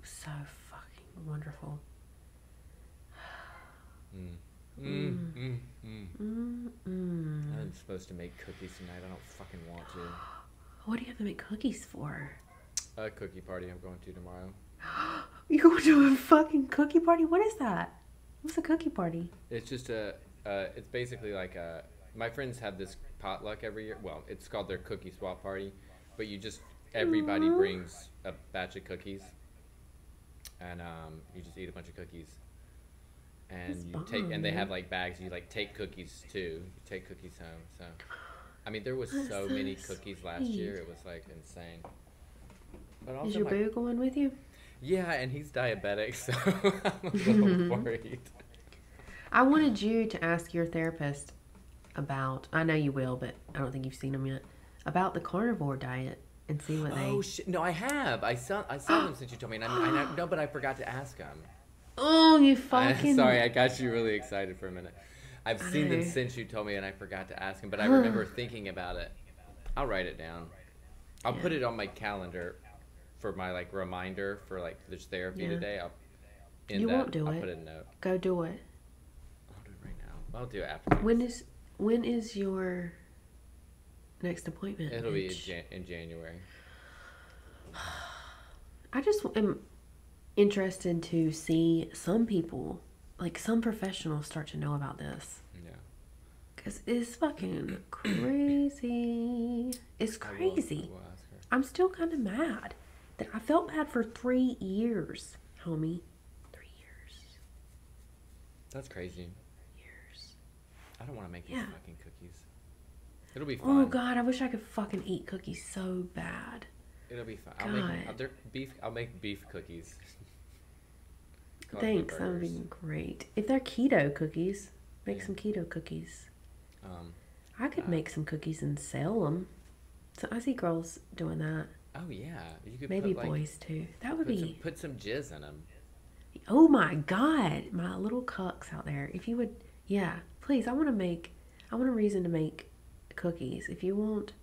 [SPEAKER 1] So fucking wonderful.
[SPEAKER 2] I'm supposed to make cookies tonight. I don't fucking want to.
[SPEAKER 1] What do you have to make cookies for?
[SPEAKER 2] A cookie party I'm going to tomorrow.
[SPEAKER 1] You're going to a fucking cookie party? What is that? What's a cookie party?
[SPEAKER 2] It's just it's basically like my friends have this potluck every year. Well, it's called their cookie swap party, but everybody brings a batch of cookies, and you just eat a bunch of cookies.
[SPEAKER 1] That's
[SPEAKER 2] And
[SPEAKER 1] bomb,
[SPEAKER 2] they have
[SPEAKER 1] man.
[SPEAKER 2] like bags. You like take cookies too. You take cookies home. So, I mean, there was
[SPEAKER 1] That's
[SPEAKER 2] so
[SPEAKER 1] so
[SPEAKER 2] many cookies last year.
[SPEAKER 1] sweet.
[SPEAKER 2] It was like insane. But
[SPEAKER 1] Is
[SPEAKER 2] also,
[SPEAKER 1] your
[SPEAKER 2] my
[SPEAKER 1] boo going with you?
[SPEAKER 2] yeah, and he's diabetic, so I'm a little worried.
[SPEAKER 1] I wanted you to ask your therapist about, I know you will, but I don't think you've seen them yet, about the carnivore diet and see what
[SPEAKER 2] Oh
[SPEAKER 1] they.
[SPEAKER 2] shit! No, I have. I saw them since you told me, and I no, but I forgot to ask him.
[SPEAKER 1] Oh, you
[SPEAKER 2] I'm
[SPEAKER 1] fucking.
[SPEAKER 2] sorry, I got you really excited for a minute. I've
[SPEAKER 1] I
[SPEAKER 2] seen them
[SPEAKER 1] know.
[SPEAKER 2] since you told me, and I forgot to ask him. But I remember thinking about it. I'll write it down. I'll
[SPEAKER 1] Yeah.
[SPEAKER 2] put it on my calendar for my like reminder for like this therapy
[SPEAKER 1] Yeah.
[SPEAKER 2] today.
[SPEAKER 1] You won't do
[SPEAKER 2] I'll
[SPEAKER 1] it.
[SPEAKER 2] put a note.
[SPEAKER 1] Go do it.
[SPEAKER 2] I'll do it right now. I'll do it after.
[SPEAKER 1] When is your next appointment?
[SPEAKER 2] It'll be
[SPEAKER 1] Mitch?
[SPEAKER 2] in January.
[SPEAKER 1] I just am interested to see some people, like some professionals, start to know about this.
[SPEAKER 2] Yeah.
[SPEAKER 1] Because it's fucking crazy. It's crazy.
[SPEAKER 2] I will ask her.
[SPEAKER 1] I'm still kind of mad that I felt bad for 3 years, homie. 3 years.
[SPEAKER 2] That's crazy.
[SPEAKER 1] Years.
[SPEAKER 2] I don't want to make these
[SPEAKER 1] Yeah.
[SPEAKER 2] fucking cookies. It'll be
[SPEAKER 1] Oh
[SPEAKER 2] fun.
[SPEAKER 1] God, I wish I could fucking eat cookies so bad.
[SPEAKER 2] It'll be fun.
[SPEAKER 1] God.
[SPEAKER 2] I'll make beef cookies. Call it
[SPEAKER 1] Thanks, that would
[SPEAKER 2] burgers.
[SPEAKER 1] be great. If they're keto cookies, make
[SPEAKER 2] Yeah.
[SPEAKER 1] some keto cookies.
[SPEAKER 2] Um,
[SPEAKER 1] I could make some cookies and sell them. So I see girls doing that.
[SPEAKER 2] oh yeah, you could
[SPEAKER 1] Maybe
[SPEAKER 2] put, like,
[SPEAKER 1] boys too. That would be.
[SPEAKER 2] put some jizz in them.
[SPEAKER 1] Oh my God, my little cucks out there. If you would, yeah, please. I want a reason to make cookies. If you want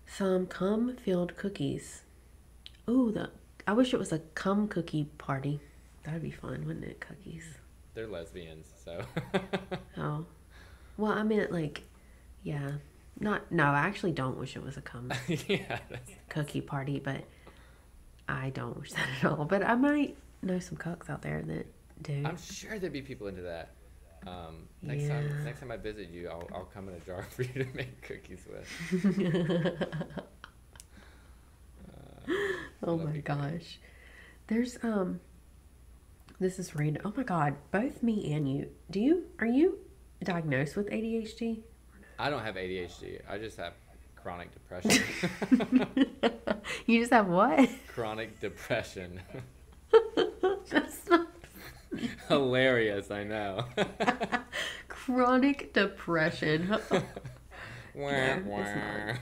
[SPEAKER 1] some cum-filled cookies. Ooh, I wish it was a cum cookie party. That'd be fun, wouldn't it? Cookies.
[SPEAKER 2] They're lesbians, so.
[SPEAKER 1] Oh, well, I meant like, yeah. No, I actually don't wish it was a cum
[SPEAKER 2] Yeah.
[SPEAKER 1] cookie party, but I don't wish that at all. But I might know some cooks out there that do.
[SPEAKER 2] I'm sure there'd be people into that. Next time I visit you, I'll come in a jar for you to make cookies with.
[SPEAKER 1] Oh
[SPEAKER 2] that'd
[SPEAKER 1] my
[SPEAKER 2] be great.
[SPEAKER 1] gosh. There's this is random. Oh my God, both me and you. Are you diagnosed with ADHD?
[SPEAKER 2] I don't have ADHD. I just have chronic depression.
[SPEAKER 1] You just have what?
[SPEAKER 2] Chronic depression.
[SPEAKER 1] That's not
[SPEAKER 2] Hilarious, I know.
[SPEAKER 1] chronic depression.
[SPEAKER 2] Wah,
[SPEAKER 1] it's
[SPEAKER 2] wah.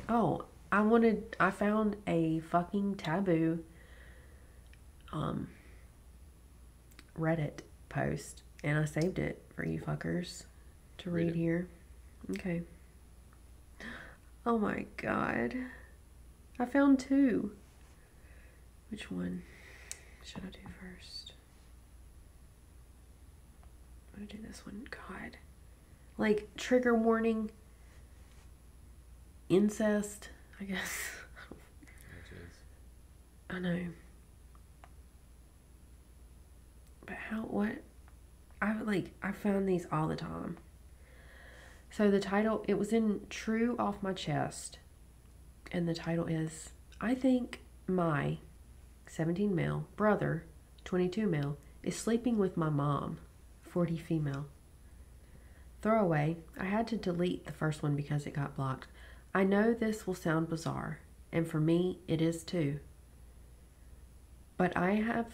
[SPEAKER 1] Oh, I found a fucking taboo Reddit post and I saved it for you fuckers to
[SPEAKER 2] Read
[SPEAKER 1] read
[SPEAKER 2] it.
[SPEAKER 1] here. Okay. Oh my God. I found two. Which one should I do first? I'm gonna do this one. God. Like trigger warning, incest, I guess.
[SPEAKER 2] Oh, jeez.
[SPEAKER 1] I know. But what? I found these all the time. So the title, it was in True Off My Chest. And the title is, I think my 17 male brother, 22 male, is sleeping with my mom, 40 female. Throwaway, I had to delete the first one because it got blocked. I know this will sound bizarre, and for me, it is too. But I have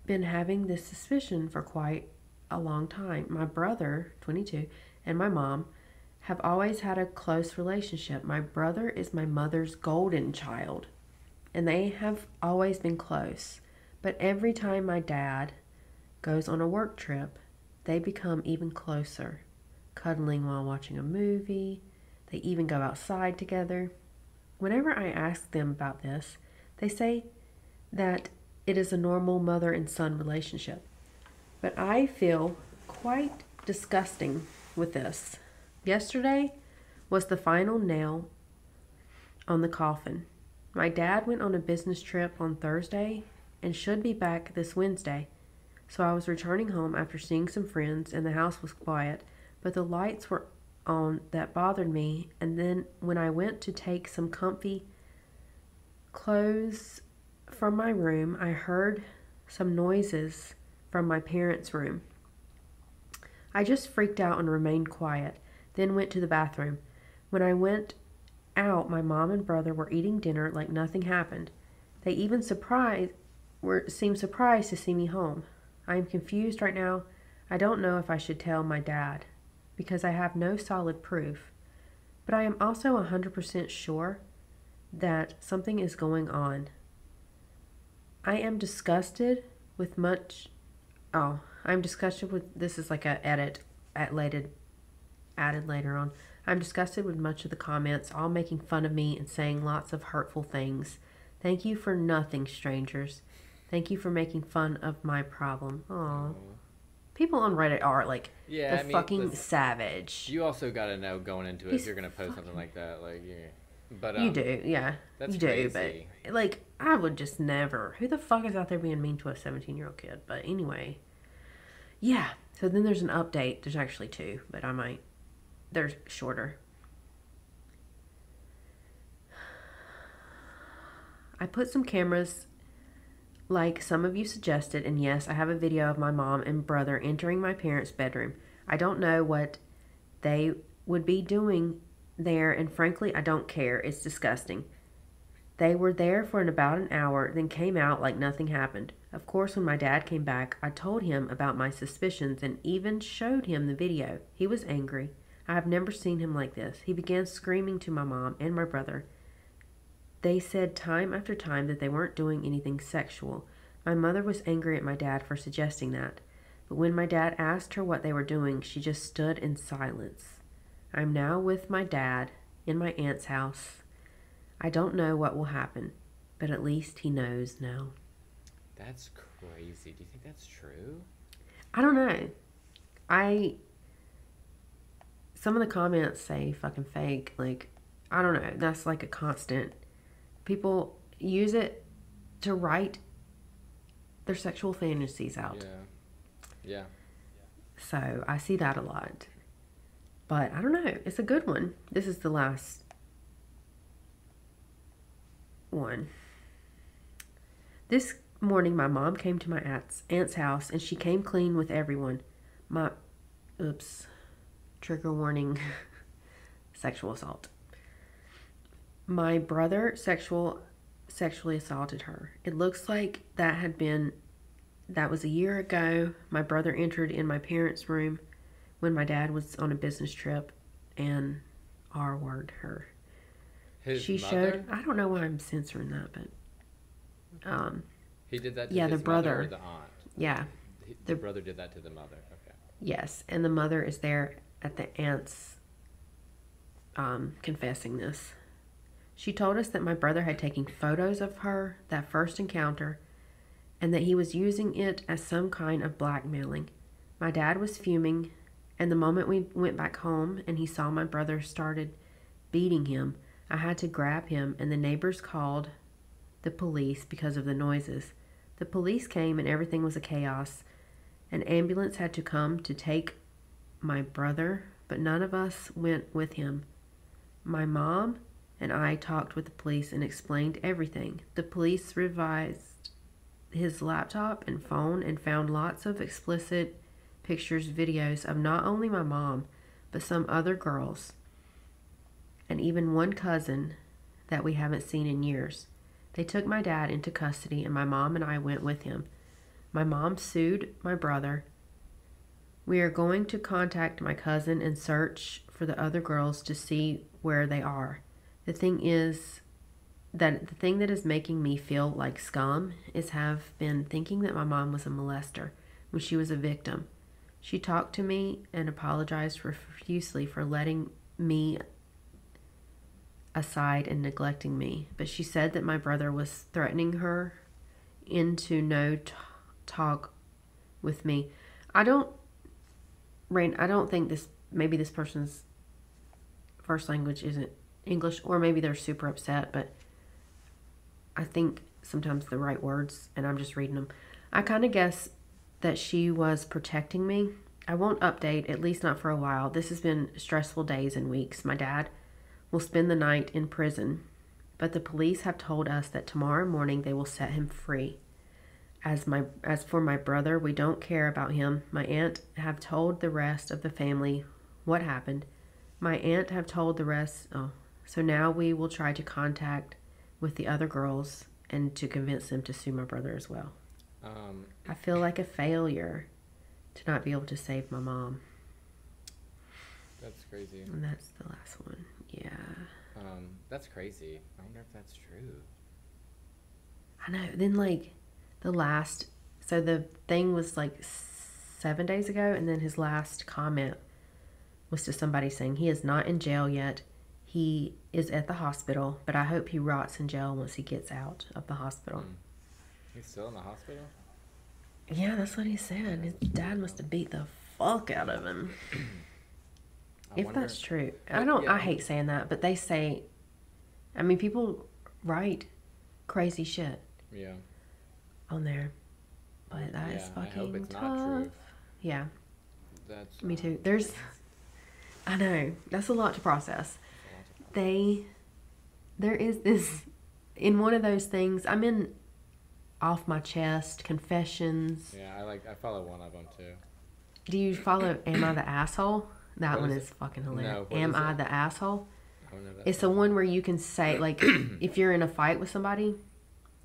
[SPEAKER 1] been having this suspicion for quite a long time. My brother, 22, and my mom have always had a close relationship. My brother is my mother's golden child, and they have always been close. But every time my dad goes on a work trip, they become even closer, cuddling while watching a movie. They even go outside together. Whenever I ask them about this, they say that it is a normal mother and son relationship. But I feel quite disgusting with this. Yesterday was the final nail on the coffin. My dad went on a business trip on Thursday and should be back this Wednesday. So I was returning home after seeing some friends and the house was quiet, but the lights were on that bothered me. And then when I went to take some comfy clothes from my room, I heard some noises from my parents' room. I just freaked out and remained quiet, then went to the bathroom. When I went out, my mom and brother were eating dinner like nothing happened. They even seemed surprised to see me home. I am confused right now. I don't know if I should tell my dad because I have no solid proof. But I am also 100% sure that something is going on. I am disgusted with much. Oh, I'm disgusted with. This is like a added later on. I'm disgusted with much of the comments, all making fun of me and saying lots of hurtful things. Thank you for nothing, strangers. Thank you for making fun of my problem. Aw. People on Reddit are like fucking savage.
[SPEAKER 2] You also got to know going into it if you're going to post something like that. Like, yeah. But,
[SPEAKER 1] you do, yeah.
[SPEAKER 2] That's
[SPEAKER 1] you
[SPEAKER 2] crazy.
[SPEAKER 1] Do, but like, I would just never. Who the fuck is out there being mean to a 17-year-old kid? But anyway, yeah. So then there's an update. There's actually two, but they're shorter. I put some cameras like some of you suggested, and yes, I have a video of my mom and brother entering my parents' bedroom. I don't know what they would be doing there, and frankly, I don't care. It's disgusting. They were there for about an hour, then came out like nothing happened. Of course, when my dad came back, I told him about my suspicions and even showed him the video. He was angry. I have never seen him like this. He began screaming to my mom and my brother. They said time after time that they weren't doing anything sexual. My mother was angry at my dad for suggesting that. But when my dad asked her what they were doing, she just stood in silence. I'm now with my dad in my aunt's house. I don't know what will happen, but at least he knows now.
[SPEAKER 2] That's crazy. Do you think that's true?
[SPEAKER 1] I don't know. Some of the comments say fucking fake. Like, I don't know. That's like a constant. People use it to write their sexual fantasies out.
[SPEAKER 2] Yeah.
[SPEAKER 1] So I see that a lot. But I don't know. It's a good one. This is the last one. This morning, my mom came to my aunt's house, and she came clean with everyone. Trigger warning, sexual assault. My brother sexually assaulted her. It looks like that was a year ago. My brother entered in my parents' room when my dad was on a business trip and R-word her.
[SPEAKER 2] She mother?
[SPEAKER 1] I don't know why I'm censoring that, but
[SPEAKER 2] he did that to
[SPEAKER 1] the
[SPEAKER 2] his
[SPEAKER 1] brother
[SPEAKER 2] mother or the aunt?
[SPEAKER 1] Yeah.
[SPEAKER 2] The brother did that to the mother. Okay.
[SPEAKER 1] Yes, and the mother is there at the aunt's confessing this. She told us that my brother had taken photos of her that first encounter and that he was using it as some kind of blackmailing. My dad was fuming, and the moment we went back home and he saw my brother started beating him, I had to grab him, and the neighbors called the police because of the noises. The police came and everything was a chaos. An ambulance had to come to take my brother, but none of us went with him. My mom and I talked with the police and explained everything. The police revised his laptop and phone and found lots of explicit pictures, videos of not only my mom, but some other girls, and even one cousin that we haven't seen in years. They took my dad into custody, and my mom and I went with him. My mom sued my brother. We are going to contact my cousin and search for the other girls to see where they are. The thing that is making me feel like scum is have been thinking that my mom was a molester when she was a victim. She talked to me and apologized profusely for letting me aside and neglecting me, but she said that my brother was threatening her into no talk with me. I don't think maybe this person's first language isn't English, or maybe they're super upset, but I think sometimes the right words, and I'm just reading them. I kind of guess that she was protecting me. I won't update, at least not for a while. This has been stressful days and weeks. My dad will spend the night in prison. but the police have told us that tomorrow morning they will set him free. As for my brother, we don't care about him. My aunt have told the rest of the family what happened. My aunt have told the rest. Oh, so now we will try to contact with the other girls and to convince them to sue my brother as well. I feel like a failure to not be able to save my mom.
[SPEAKER 2] That's crazy.
[SPEAKER 1] And that's the last one. Yeah.
[SPEAKER 2] That's crazy. I wonder if that's true.
[SPEAKER 1] I know. Then like the last, so the thing was like 7 days ago, and then his last comment was to somebody saying he is not in jail yet. He is at the hospital, but I hope he rots in jail once he gets out of the hospital.
[SPEAKER 2] He's still in the hospital?
[SPEAKER 1] Yeah, that's what he said. His dad must have beat the fuck out of him. If that's true. I hate saying that, but they say, I mean, people write crazy shit.
[SPEAKER 2] Yeah.
[SPEAKER 1] On there. But that is fucking
[SPEAKER 2] I hope it's
[SPEAKER 1] tough.
[SPEAKER 2] not true.
[SPEAKER 1] Yeah.
[SPEAKER 2] That's
[SPEAKER 1] me too. I know, that's a lot to process. There is this, in one of those things, I'm in Off My Chest, Confessions.
[SPEAKER 2] Yeah, I follow one of them too.
[SPEAKER 1] Do you follow Am I the Asshole? That
[SPEAKER 2] What
[SPEAKER 1] one
[SPEAKER 2] is
[SPEAKER 1] is fucking hilarious.
[SPEAKER 2] No,
[SPEAKER 1] Am I the Asshole?
[SPEAKER 2] I don't know that
[SPEAKER 1] It's the one where you can say, like, if you're in a fight with somebody,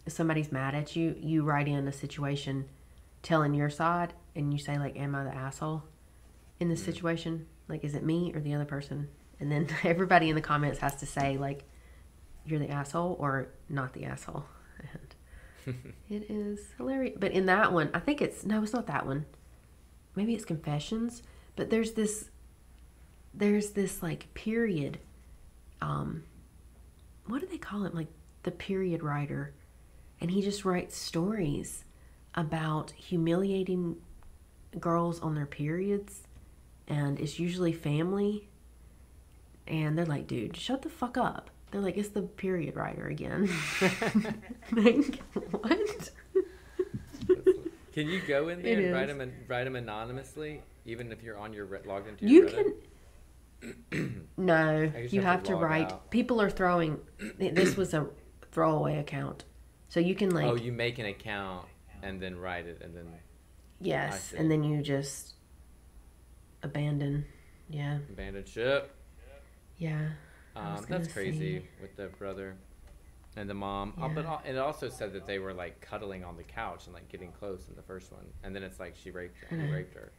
[SPEAKER 1] if somebody's mad at you, you write in a situation telling your side, and you say, like, am I the asshole in this situation? Like, is it me or the other person? And then everybody in the comments has to say, like, you're the asshole or not the asshole. And it is hilarious. But in that one, I think it's not that one. Maybe it's Confessions. But there's this like period, what do they call it? Like the period writer. And he just writes stories about humiliating girls on their periods. And it's usually family. And they're like, dude, shut the fuck up. They're like, it's the period writer again. Like, what?
[SPEAKER 2] Can you go in there and write them anonymously, even if you're on your logged into
[SPEAKER 1] You
[SPEAKER 2] your Reddit?
[SPEAKER 1] can. No, you have to write.
[SPEAKER 2] Out.
[SPEAKER 1] People are throwing. This was a throwaway account, so you can like.
[SPEAKER 2] Oh, you make an account and then write it, and then.
[SPEAKER 1] Yes, and then you just abandon. Yeah.
[SPEAKER 2] Abandon ship.
[SPEAKER 1] Yeah.
[SPEAKER 2] That's crazy with the brother and the mom.
[SPEAKER 1] Yeah.
[SPEAKER 2] But it also said that they were like cuddling on the couch and like getting close in the first one, and then it's like he raped her.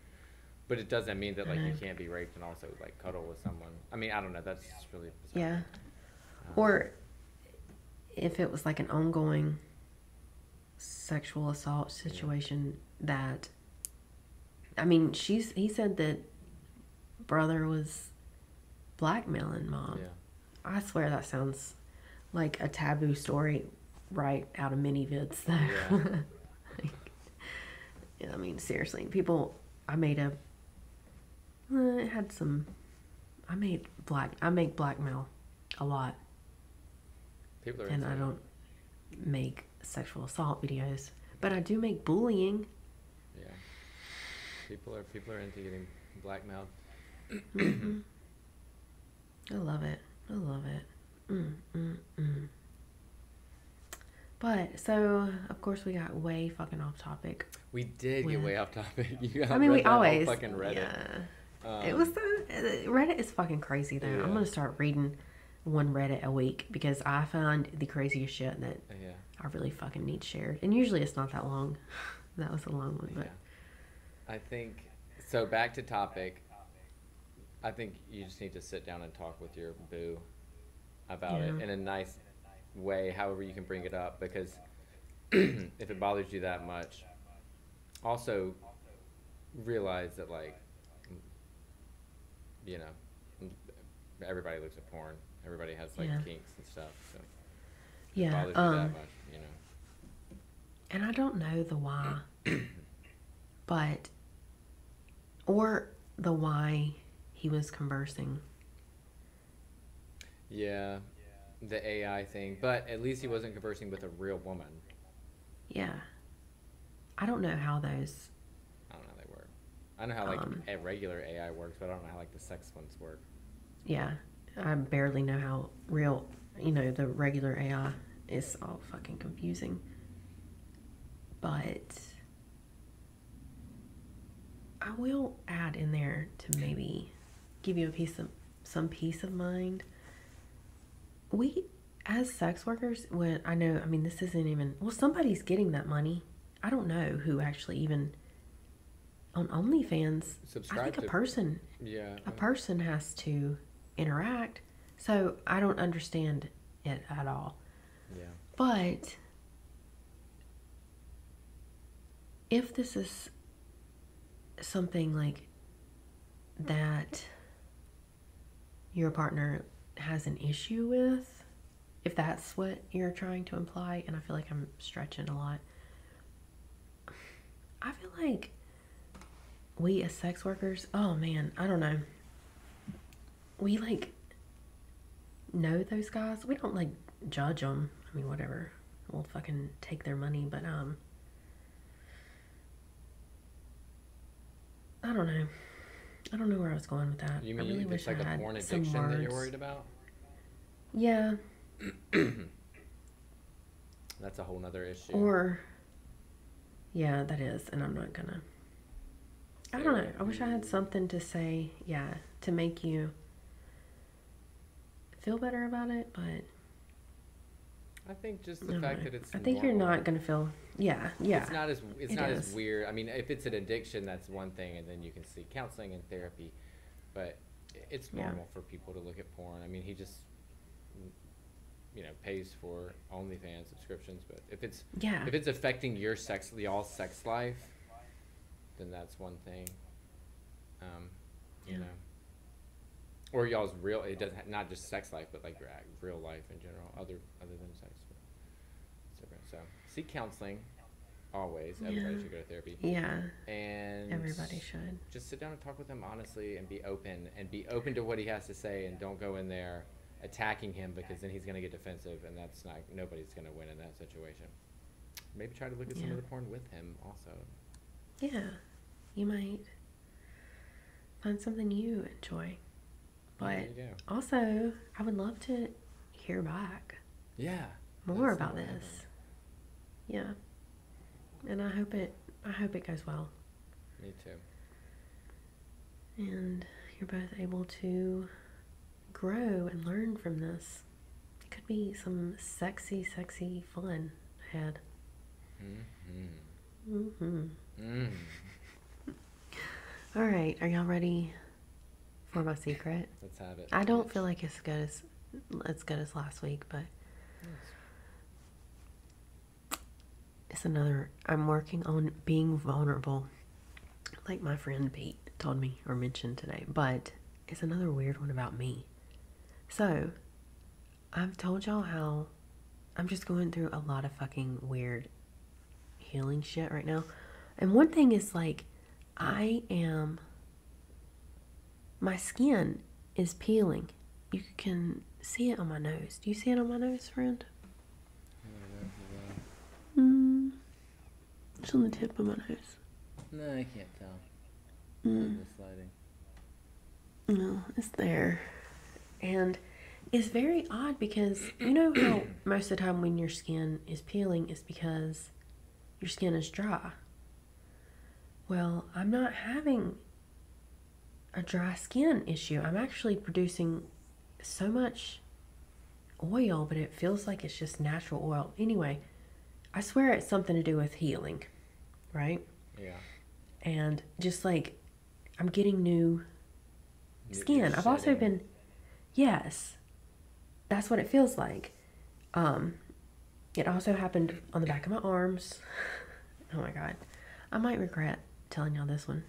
[SPEAKER 2] But it doesn't mean that like you can't be raped and also like cuddle with someone. I mean, I don't know. That's just really bizarre.
[SPEAKER 1] Yeah. Or if it was like an ongoing sexual assault situation that, I mean, he said that brother was blackmailing mom.
[SPEAKER 2] Yeah.
[SPEAKER 1] I swear that sounds like a taboo story right out of mini-vids though.
[SPEAKER 2] Yeah.
[SPEAKER 1] I mean, seriously, people, I make blackmail a lot.
[SPEAKER 2] People are
[SPEAKER 1] and I don't make sexual assault videos, but I do make bullying.
[SPEAKER 2] Yeah. People are into getting blackmailed.
[SPEAKER 1] Mm-hmm. I love it. But, so, of course, we got way fucking off topic.
[SPEAKER 2] We did get way off topic.
[SPEAKER 1] We always.
[SPEAKER 2] Fucking Reddit.
[SPEAKER 1] Yeah. It was Reddit is fucking crazy, though. Yeah. I'm going to start reading one Reddit a week because I find the craziest shit that I really fucking need shared. And usually it's not that long. That was a long one, but.
[SPEAKER 2] I think, so back to topic. I think you just need to sit down and talk with your boo about it in a nice way, however you can bring it up, because if it bothers you that much, also realize that, like, you know, everybody looks at porn. Everybody has, like, kinks and stuff. So if it bothers you that much, you know.
[SPEAKER 1] And I don't know the why, but, or the why he was conversing.
[SPEAKER 2] Yeah, the AI thing. But at least he wasn't conversing with a real woman.
[SPEAKER 1] Yeah. I don't know how those...
[SPEAKER 2] I don't know how they work. I know how, like, a regular AI works, but I don't know how, like, the sex ones work.
[SPEAKER 1] Yeah. I barely know how real the regular AI is all fucking confusing. But I will add in there to maybe give you some peace of mind. We, as sex workers, this isn't even, well, somebody's getting that money. I don't know who actually even on OnlyFans. I think a person has to interact. So I don't understand it at all.
[SPEAKER 2] Yeah.
[SPEAKER 1] But if this is something like that your partner has an issue with, if that's what you're trying to imply, and I feel like I'm stretching a lot, I feel like we as sex workers, oh man, I don't know, we like know those guys. We don't like judge them. I mean, whatever, we'll fucking take their money, but I don't know. I don't know where I was going with that.
[SPEAKER 2] You mean
[SPEAKER 1] I really
[SPEAKER 2] it's
[SPEAKER 1] wish
[SPEAKER 2] like
[SPEAKER 1] I had
[SPEAKER 2] a porn
[SPEAKER 1] some
[SPEAKER 2] addiction that you're
[SPEAKER 1] words.
[SPEAKER 2] worried about?
[SPEAKER 1] Yeah.
[SPEAKER 2] That's a whole nother issue.
[SPEAKER 1] Or, yeah, that is, and I'm not gonna. I don't know. I wish I had something to say, yeah, to make you feel better about it, but
[SPEAKER 2] I think just the fact that it's
[SPEAKER 1] I think
[SPEAKER 2] normal.
[SPEAKER 1] you're not gonna feel, yeah.
[SPEAKER 2] It's not as weird. I mean, if it's an addiction, that's one thing, and then you can see counseling and therapy. But it's normal for people to look at porn. I mean, he just pays for OnlyFans subscriptions. But if it's affecting y'all's sex life, then that's one thing. You know, or y'all's real. It doesn't not just sex life, but like your real life in general, other than sex. So seek counseling. Always, everybody should go to therapy.
[SPEAKER 1] Yeah,
[SPEAKER 2] and
[SPEAKER 1] everybody should
[SPEAKER 2] just sit down and talk with him honestly, and be open to what he has to say, and don't go in there attacking him, because then he's going to get defensive, and nobody's going to win in that situation. Maybe try to look at some of the porn with him also.
[SPEAKER 1] Yeah, you might find something you enjoy. But also, I would love to hear back.
[SPEAKER 2] Yeah.
[SPEAKER 1] More about this. Yeah. And I hope it goes well.
[SPEAKER 2] Me too.
[SPEAKER 1] And you're both able to grow and learn from this. It could be some sexy, sexy fun ahead. All right, are y'all ready for my secret?
[SPEAKER 2] Let's have it.
[SPEAKER 1] I don't feel like it's as good as last week, but it's another. I'm working on being vulnerable, like my friend Pete told me or mentioned today, but it's another weird one about me. So I've told y'all how I'm just going through a lot of fucking weird healing shit right now, and one thing is like my skin is peeling. You can see it on my nose. Do you see it on my nose, friend? It's on the tip of my nose.
[SPEAKER 2] No, I can't tell. It's sliding.
[SPEAKER 1] No, it's there. And it's very odd because you know how most of the time when your skin is peeling is because your skin is dry. Well, I'm not having a dry skin issue. I'm actually producing so much oil, but it feels like it's just natural oil. Anyway, I swear it's something to do with healing, right?
[SPEAKER 2] Yeah.
[SPEAKER 1] And just like I'm getting new skin. I've also been, yes, that's what it feels like. It also happened on the back of my arms. Oh my God. I might regret telling y'all this one.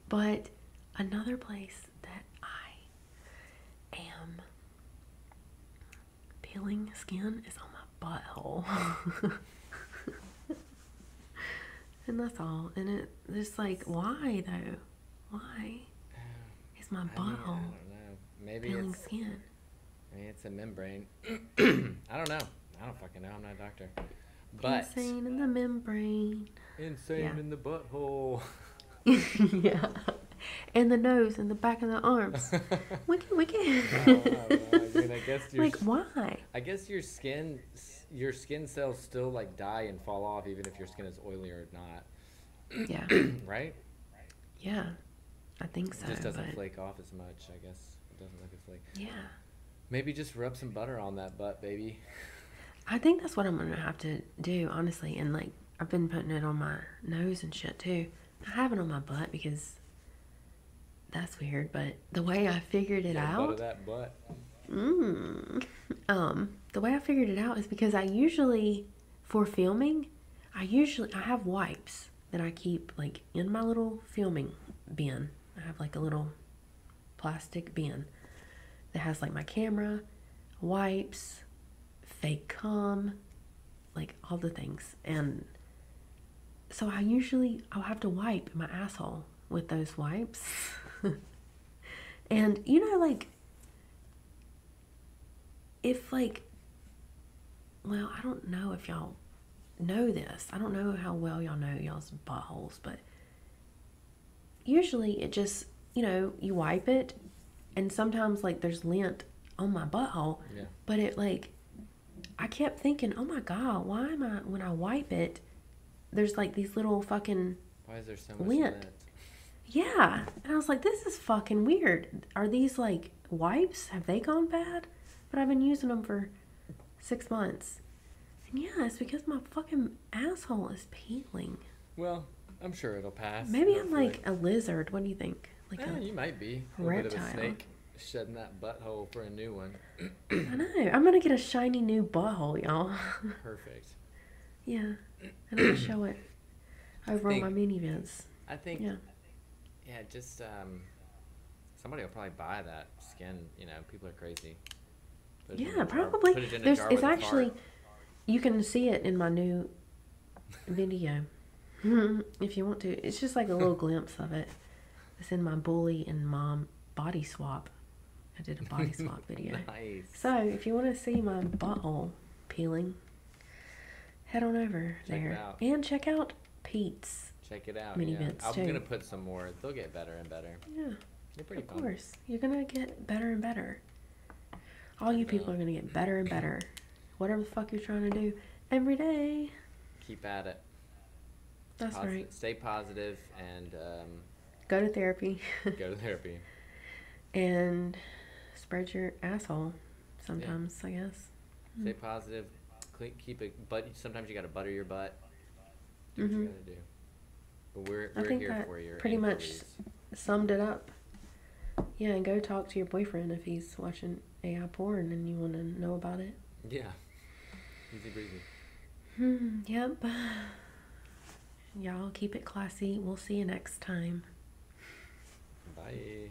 [SPEAKER 1] But another place that I am peeling skin is on my butthole. And that's all. And it's like, why though? Why is my butthole
[SPEAKER 2] I don't know. Maybe
[SPEAKER 1] peeling skin?
[SPEAKER 2] Maybe it's a membrane. I don't know. I don't fucking know. I'm not a doctor. But
[SPEAKER 1] Insane in the membrane.
[SPEAKER 2] Insane in the butthole.
[SPEAKER 1] Yeah. and the nose and the back of the arms. We can.
[SPEAKER 2] I don't know. I mean, I guess
[SPEAKER 1] Like, why?
[SPEAKER 2] I guess your skin cells still like die and fall off even if your skin is oily or not.
[SPEAKER 1] Yeah.
[SPEAKER 2] Right?
[SPEAKER 1] Yeah. I think so.
[SPEAKER 2] It just doesn't
[SPEAKER 1] but
[SPEAKER 2] flake off as much, I guess. It doesn't look as flake.
[SPEAKER 1] yeah.
[SPEAKER 2] Maybe just rub some butter on that butt, baby.
[SPEAKER 1] I think that's what I'm gonna have to do, honestly. And like, I've been putting it on my nose and shit too. I have it on my butt because that's weird. But the way I figured it
[SPEAKER 2] Butter
[SPEAKER 1] out,
[SPEAKER 2] that butt.
[SPEAKER 1] the way I figured it out is because I usually, for filming, I have wipes that I keep like in my little filming bin. I have like a little plastic bin that has like my camera, wipes, fake cum, like all the things. And so I'll have to wipe my asshole with those wipes. And you know, like, if like, well, I don't know if y'all know this. I don't know how well y'all know y'all's buttholes, but usually it just, you wipe it, and sometimes like there's lint on my butthole.
[SPEAKER 2] Yeah.
[SPEAKER 1] But it like, I kept thinking, oh my God, why am I, when I wipe it, there's like these little fucking
[SPEAKER 2] Why is there so much
[SPEAKER 1] lint.
[SPEAKER 2] lint?
[SPEAKER 1] Yeah. And I was like, this is fucking weird. Are these like wipes? Have they gone bad? But I've been using them for 6 months. And yeah, it's because my fucking asshole is peeling.
[SPEAKER 2] Well, I'm sure it'll pass.
[SPEAKER 1] Maybe I'm
[SPEAKER 2] hopefully.
[SPEAKER 1] like a lizard. What do you think? Like
[SPEAKER 2] You might be a little bit of a
[SPEAKER 1] reptile.
[SPEAKER 2] snake shedding that butthole for a new one.
[SPEAKER 1] I know. I'm going to get a shiny new butthole, y'all.
[SPEAKER 2] Perfect.
[SPEAKER 1] Yeah. And I'll show it over on
[SPEAKER 2] think-
[SPEAKER 1] my mini vids.
[SPEAKER 2] I think.
[SPEAKER 1] Yeah.
[SPEAKER 2] Yeah, just somebody will probably buy that skin. People are crazy. Put it in a
[SPEAKER 1] Yeah,
[SPEAKER 2] jar-
[SPEAKER 1] probably.
[SPEAKER 2] Put it in a jar
[SPEAKER 1] It's
[SPEAKER 2] with a
[SPEAKER 1] actually,
[SPEAKER 2] fart.
[SPEAKER 1] you can see it in my new video. If you want to. It's just like a little glimpse of it. It's in my bully and mom body swap. I did a body swap video.
[SPEAKER 2] Nice.
[SPEAKER 1] So if you want to see my butthole peeling, head on over
[SPEAKER 2] Check it
[SPEAKER 1] there.
[SPEAKER 2] out.
[SPEAKER 1] And check out Pete's.
[SPEAKER 2] Check it out.
[SPEAKER 1] Mini
[SPEAKER 2] yeah.
[SPEAKER 1] vids,
[SPEAKER 2] I'm
[SPEAKER 1] too.
[SPEAKER 2] gonna put some more. They'll get better and better.
[SPEAKER 1] Yeah,
[SPEAKER 2] They're pretty
[SPEAKER 1] of
[SPEAKER 2] fun.
[SPEAKER 1] course. You're going to get better and better. All you people are going to get better and better. Whatever the fuck you're trying to do every day.
[SPEAKER 2] Keep at it.
[SPEAKER 1] That's right.
[SPEAKER 2] Stay positive and
[SPEAKER 1] Go to therapy.
[SPEAKER 2] go to therapy.
[SPEAKER 1] And spread your asshole sometimes, I guess.
[SPEAKER 2] Stay positive. Keep it. But sometimes you gotta butter your butt. Do what you gotta do. But we're
[SPEAKER 1] I think
[SPEAKER 2] here
[SPEAKER 1] that
[SPEAKER 2] for your
[SPEAKER 1] pretty much
[SPEAKER 2] inquiries.
[SPEAKER 1] summed it up. Yeah, and go talk to your boyfriend if he's watching AI porn and you want to know about it.
[SPEAKER 2] Yeah. Easy breezy.
[SPEAKER 1] Yep. Y'all keep it classy. We'll see you next time.
[SPEAKER 2] Bye.